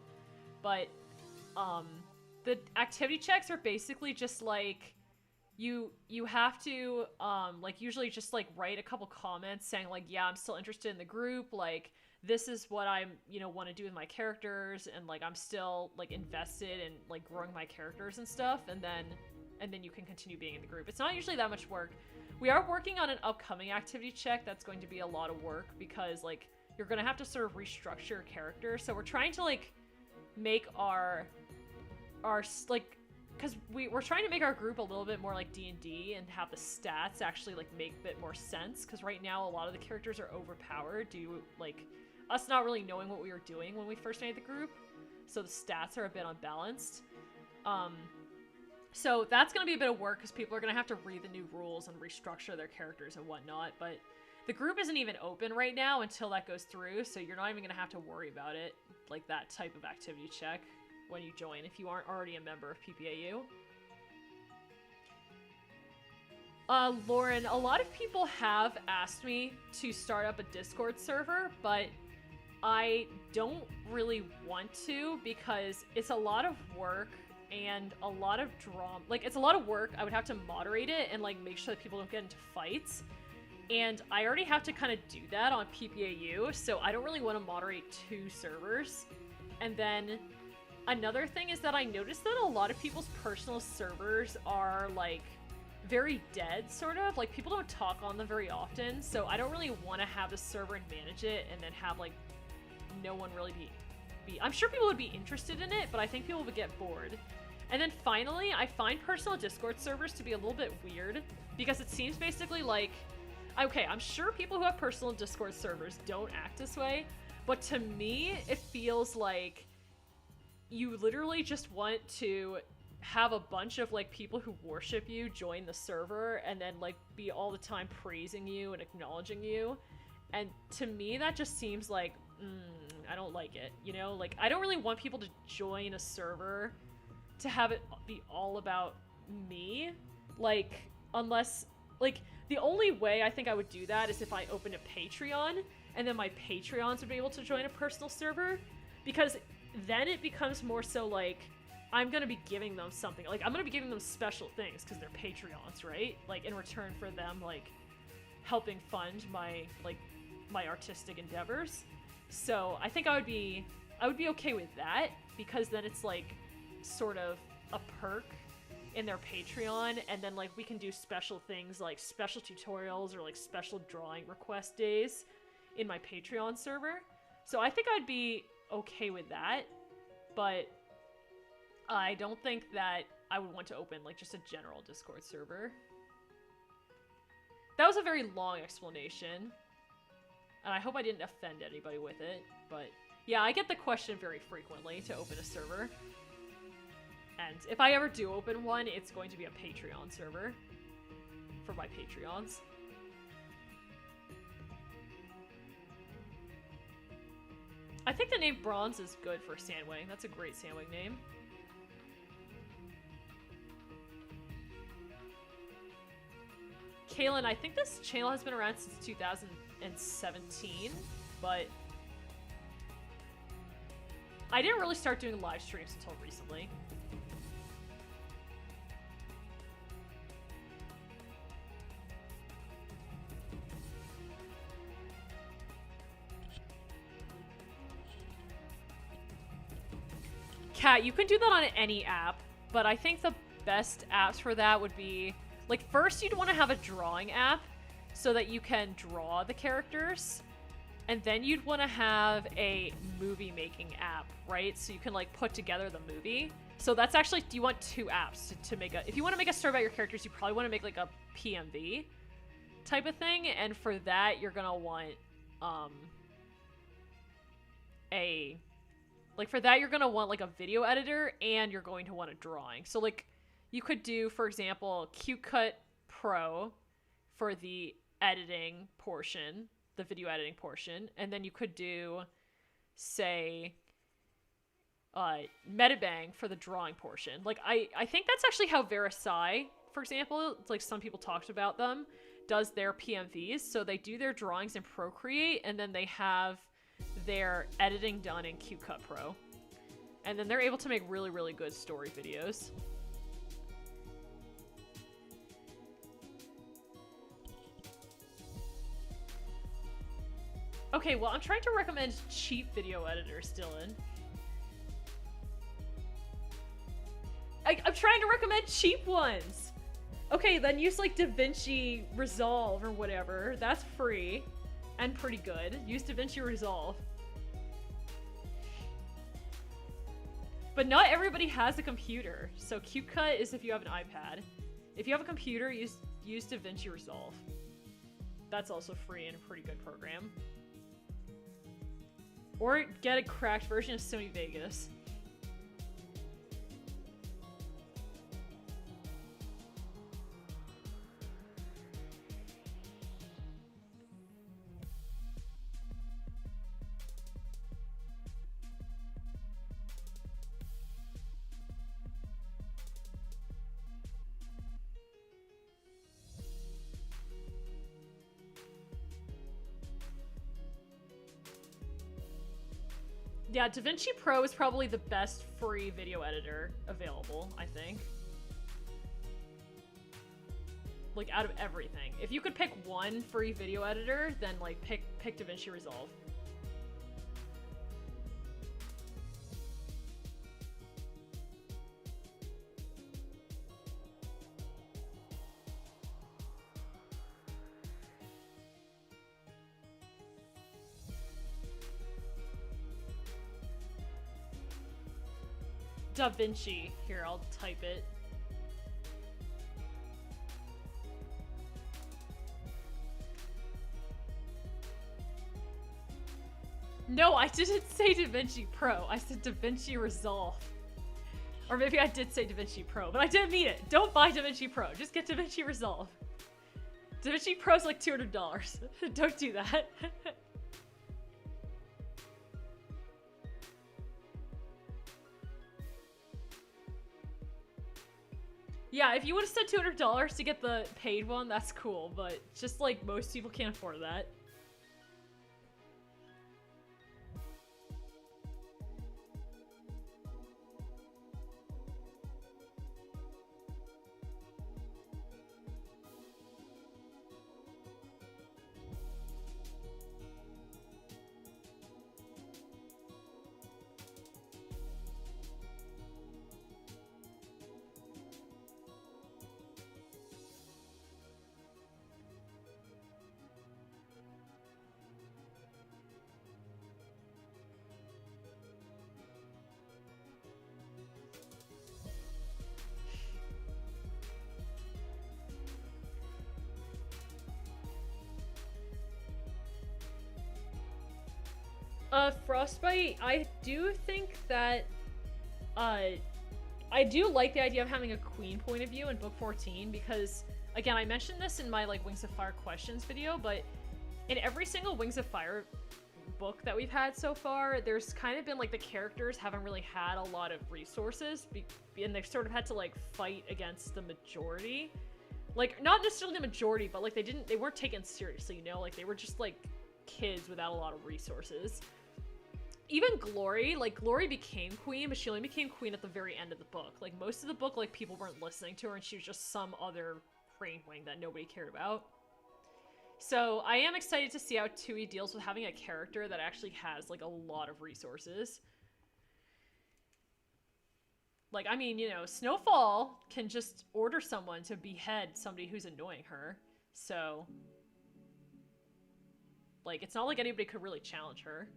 but, the activity checks are basically just, like, you have to, like, usually just, like, write a couple comments saying, like, yeah, I'm still interested in the group, like, this is what I'm, you know, want to do with my characters, and, like, I'm still, like, invested in, like, growing my characters and stuff, and then you can continue being in the group. It's not usually that much work. We are working on an upcoming activity check that's going to be a lot of work because, like, you're going to have to sort of restructure your character. So we're trying to, like, make our like, because we're trying to make our group a little bit more like D&D and have the stats actually, like, make a bit more sense. Because right now a lot of the characters are overpowered due to, like, us not really knowing what we were doing when we first made the group. So the stats are a bit unbalanced. So that's going to be a bit of work because people are going to have to read the new rules and restructure their characters and whatnot, but the group isn't even open right now until that goes through, so you're not even going to have to worry about it, like that type of activity check, when you join if you aren't already a member of PPAU. Lauren, a lot of people have asked me to start up a Discord server, but I don't really want to because it's a lot of work and a lot of drama. Like, it's a lot of work. I would have to moderate it and, like, make sure that people don't get into fights. And I already have to kind of do that on PPAU, so I don't really want to moderate 2 servers. And then another thing is that I noticed that a lot of people's personal servers are, like, very dead, sort of. Like, people don't talk on them very often, so I don't really want to have a server and manage it and then have, like, no one really be... I'm sure people would be interested in it, but I think people would get bored. And then finally, I find personal Discord servers to be a little bit weird, because it seems basically like... Okay, I'm sure people who have personal Discord servers don't act this way, but to me, it feels like you literally just want to have a bunch of, like, people who worship you join the server and then, like, be all the time praising you and acknowledging you. And to me, that just seems like, I don't like it, you know? Like, I don't really want people to join a server to have it be all about me. Like, unless, like, the only way I think I would do that is if I opened a Patreon, and then my Patreons would be able to join a personal server, because then it becomes more so like, I'm gonna be giving them something. Like, I'm gonna be giving them special things, because they're Patreons, right? Like, in return for them, like, helping fund my, like, my artistic endeavors. So, I think I would be okay with that, because then it's, like, sort of a perk in their Patreon, and then, like, we can do special things like special tutorials or, like, special drawing request days in my Patreon server. So I think I'd be okay with that, but I don't think that I would want to open, like, just a general Discord server. That was a very long explanation, and I hope I didn't offend anybody with it, but yeah, I get the question very frequently to open a server. And if I ever do open one, it's going to be a Patreon server for my Patreons. I think the name Bronze is good for Sandwing. That's a great Sandwing name. Kaylin, I think this channel has been around since 2013. 2017, but I didn't really start doing live streams until recently. Kat, you can do that on any app, but I think the best apps for that would be, like, first you'd want to have a drawing app so that you can draw the characters, and then you'd want to have a movie making app, right? So you can, like, put together the movie. So that's actually, you want two apps to make a, if you want to make a story about your characters, you probably want to make, like, a PMV type of thing, and for that you're gonna want for that, you're gonna want, like, a video editor, and you're going to want a drawing. So, like, you could do, for example, CuteCut Pro for the editing portion, the video editing portion, and then you could do, say, Metabang for the drawing portion. Like, I think that's actually how Verify, for example, it's like some people talked about them, does their PMVs. So they do their drawings in Procreate, and then they have their editing done in CuteCut Pro, and then they're able to make really, really good story videos. Okay, well, I'm trying to recommend cheap video editors, Dylan. I'm trying to recommend cheap ones. Okay, then use, like, DaVinci Resolve or whatever. That's free and pretty good. Use DaVinci Resolve. But not everybody has a computer, so CuteCut is if you have an iPad. If you have a computer, use DaVinci Resolve. That's also free and a pretty good program. Or get a cracked version of Sony Vegas. Yeah, DaVinci Pro is probably the best free video editor available, I think. Like, out of everything. If you could pick one free video editor, then, like, pick DaVinci Resolve. DaVinci. Here, I'll type it. No, I didn't say DaVinci Pro. I said DaVinci Resolve. Or maybe I did say DaVinci Pro, but I didn't mean it. Don't buy DaVinci Pro. Just get DaVinci Resolve. DaVinci Pro's like $200. Don't do that. Yeah, if you would have said $200 to get the paid one, that's cool, but just, like, most people can't afford that. Frostbite, I do think that, I do like the idea of having a queen point of view in book 14 because, again, I mentioned this in my, like, Wings of Fire questions video, but in every single Wings of Fire book that we've had so far, there's kind of been, like, the characters haven't really had a lot of resources, and they've sort of had to, like, fight against the majority. Like, not necessarily the majority, but like they weren't taken seriously, you know? Like they were just like kids without a lot of resources. Even Glory, like Glory became queen, but she only became queen at the very end of the book. Like most of the book, like people weren't listening to her and she was just some other brain wing that nobody cared about. So I am excited to see how Tui deals with having a character that actually has like a lot of resources. Like, I mean, you know, Snowfall can just order someone to behead somebody who's annoying her. So, like, it's not like anybody could really challenge her.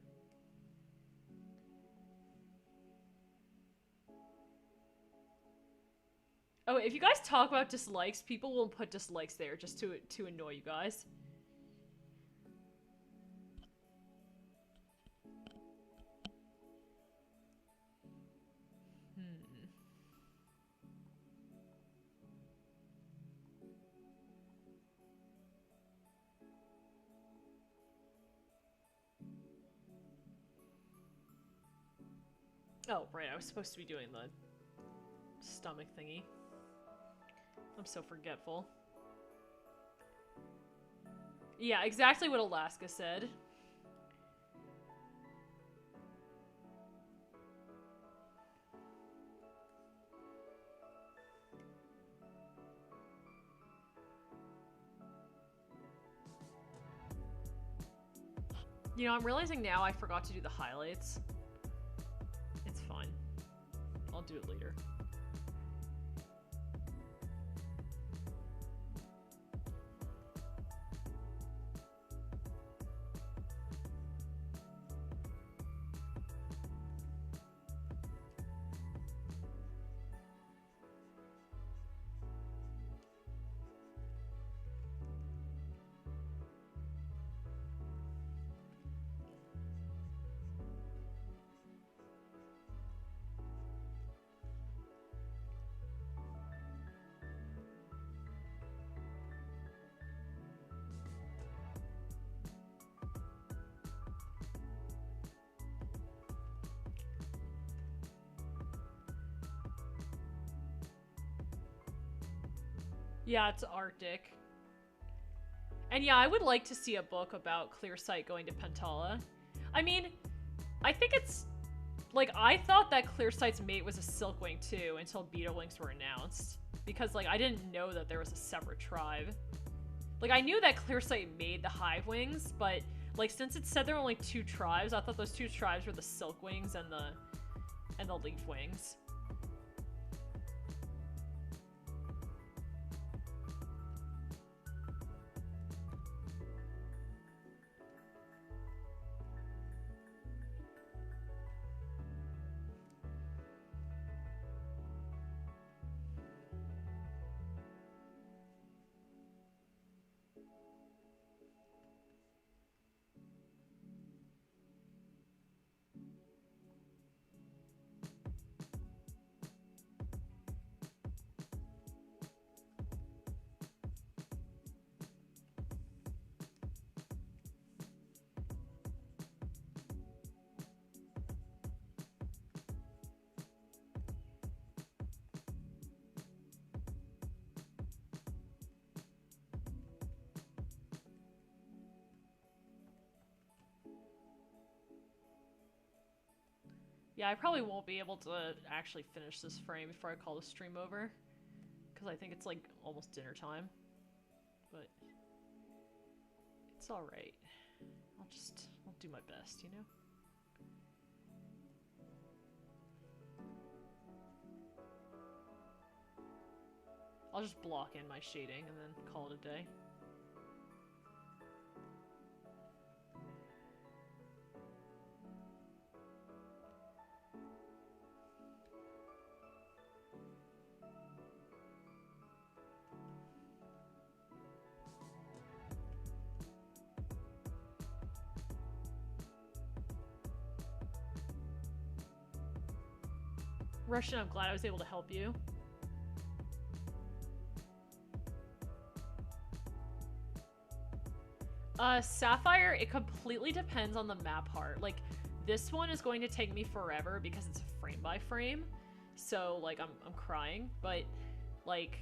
Oh, if you guys talk about dislikes, people will put dislikes there just to annoy you guys. Oh, right, I was supposed to be doing the stomach thingy. I'm so forgetful. Yeah, exactly what Alaska said. You know, I'm realizing now I forgot to do the highlights. It's fine. I'll do it later. Yeah, it's Arctic. And yeah, I would like to see a book about Clearsight going to Pentala. I mean, I think it's... Like, I thought that Clearsight's mate was a Silkwing too until Beetlewings were announced. Because, like, I didn't know that there was a separate tribe. Like, I knew that Clearsight made the Hivewings, but, like, since it said there were only 2 tribes, I thought those 2 tribes were the Silkwings and the Leafwings. Yeah, I probably won't be able to actually finish this frame before I call the stream over. Because I think it's like almost dinner time. But it's alright. I'll do my best, you know? I'll just block in my shading and then call it a day. Russian, I'm glad I was able to help you. Sapphire, it completely depends on the map part. Like, this one is going to take me forever because it's frame by frame. So, like, I'm crying. But, like,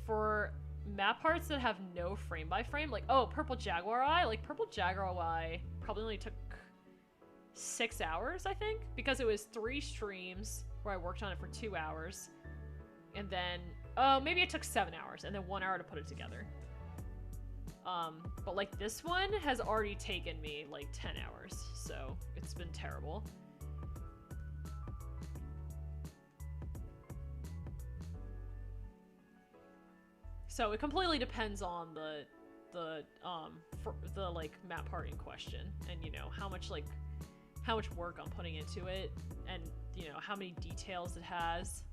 for map parts that have no frame by frame, like, oh, Purple Jaguar Eye, like, Purple Jaguar Eye probably only took 6 hours, I think, because it was 3 streams where I worked on it for 2 hours, and then, maybe it took 7 hours, and then 1 hour to put it together. But like this one has already taken me like 10 hours, so it's been terrible. So it completely depends on the like map part in question, and you know how much work I'm putting into it, and you know how many details it has.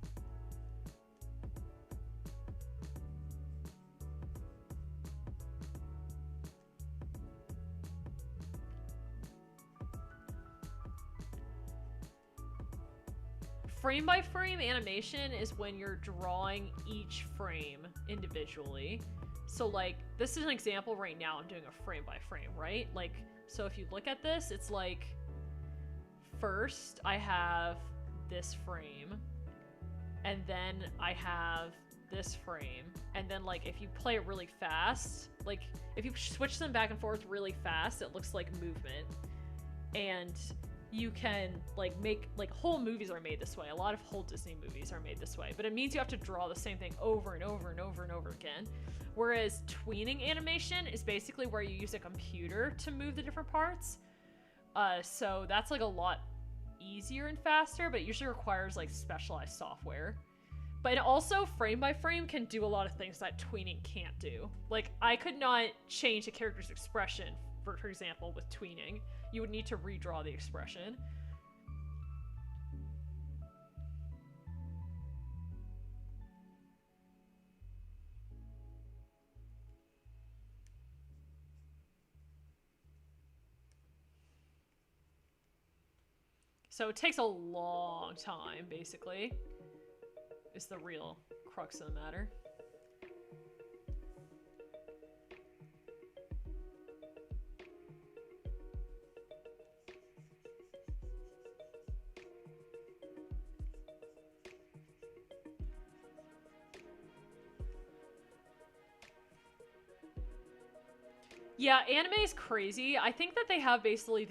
Frame by frame animation is when you're drawing each frame individually. So like, this is an example right now, I'm doing a frame by frame, right? Like, so if you look at this, it's like, first I have this frame, and then I have this frame, and then like, if you play it really fast, like, if you switch them back and forth really fast, it looks like movement. And you can like make, like, whole movies are made this way. A lot of whole Disney movies are made this way, but it means you have to draw the same thing over and over and over and over again. Whereas tweening animation is basically where you use a computer to move the different parts. So that's like a lot easier and faster, but it usually requires like specialized software. But it also, frame by frame, can do a lot of things that tweening can't do. Like, I could not change a character's expression, for example, with tweening. You would need to redraw the expression. So it takes a long time, basically, is the real crux of the matter. Yeah, anime is crazy. I think that they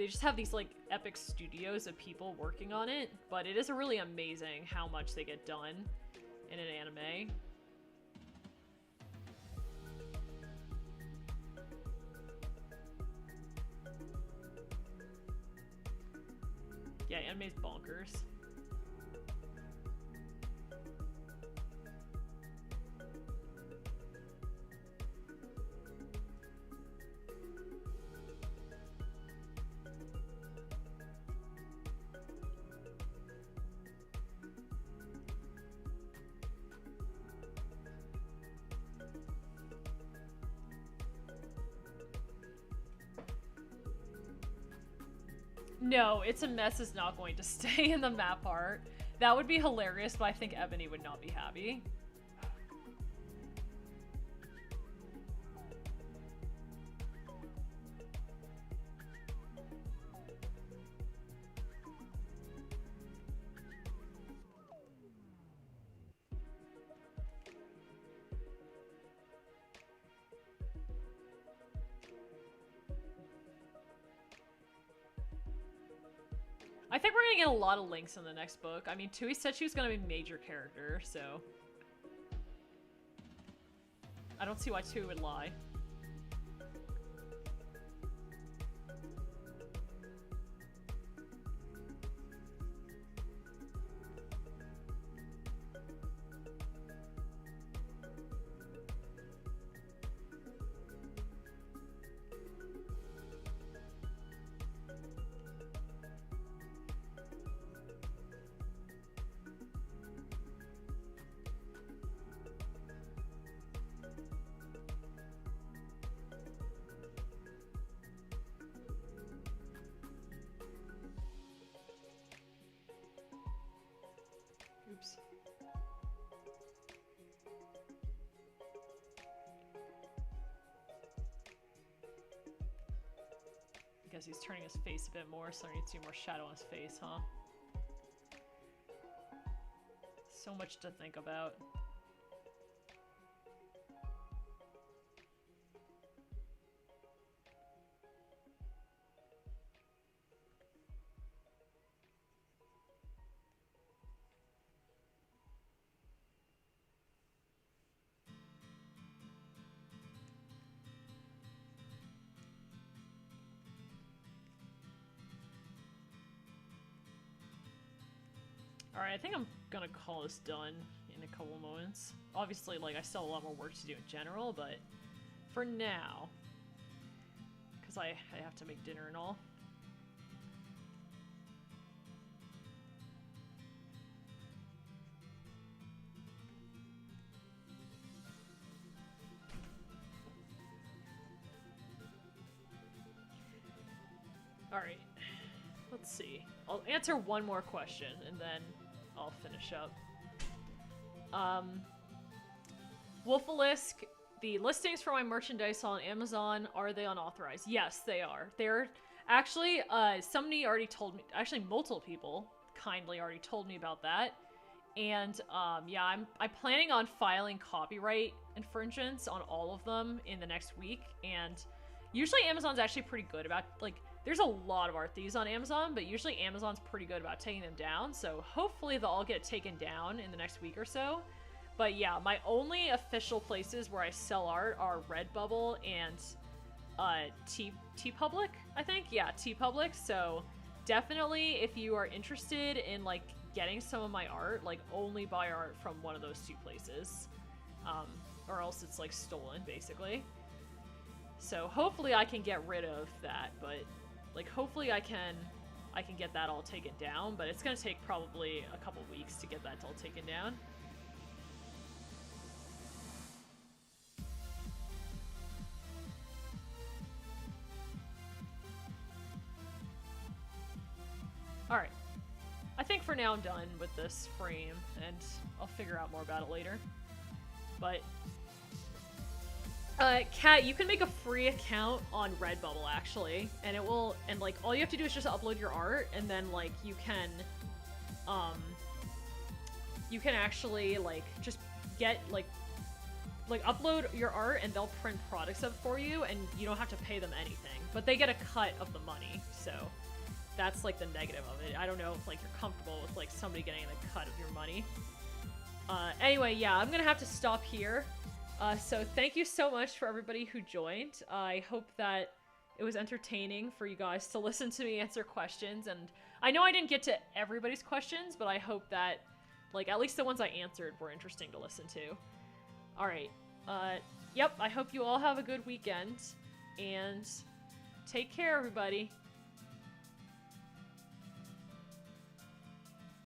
just have these like epic studios of people working on it, but it is really amazing how much they get done in an anime. Yeah, anime's bonkers. No, It's a Mess is not going to stay in the map art. That would be hilarious, but I think Ebony would not be happy. I think we're gonna get a lot of links in the next book. I mean, Tui said she was gonna be a major character, so I don't see why Tui would lie. Oops. I guess he's turning his face a bit more, so there needs to be more shadow on his face, huh? So much to think about. Alright, I think I'm gonna call this done in a couple moments. Obviously, like, I still have a lot more work to do in general, but for now, because I have to make dinner and all. Alright, let's see. I'll answer one more question, and then I'll finish up. Wolfalisk, the listings for my merchandise on Amazon, are they unauthorized? Yes, they are. They're actually, somebody already told me, actually multiple people kindly already told me about that. And, yeah, I'm planning on filing copyright infringements on all of them in the next week, and usually Amazon's actually pretty good about, like, there's a lot of art thieves on Amazon, but usually Amazon's pretty good about taking them down, so hopefully they'll all get taken down in the next week or so. But yeah, my only official places where I sell art are Redbubble and TeePublic, I think? Yeah, TeePublic, so definitely if you are interested in, like, getting some of my art, like, only buy art from one of those two places. Or else it's, like, stolen, basically. So hopefully I can get rid of that, but, like, hopefully I can get that all taken down, but it's gonna take probably a couple weeks to get that all taken down. Alright. I think for now I'm done with this frame, and I'll figure out more about it later. But Kat, you can make a free account on Redbubble, actually, and it will, and, like, all you have to do is just upload your art, and then, like, you can actually, like, just get, like, upload your art, and they'll print products up for you, and you don't have to pay them anything, but they get a cut of the money, so that's, like, the negative of it. I don't know if, like, you're comfortable with, like, somebody getting a cut of your money. Anyway, yeah, I'm gonna have to stop here. So thank you so much for everybody who joined. I hope that it was entertaining for you guys to listen to me answer questions, and I know I didn't get to everybody's questions, but I hope that, like, at least the ones I answered were interesting to listen to. Alright, yep, I hope you all have a good weekend, and take care, everybody.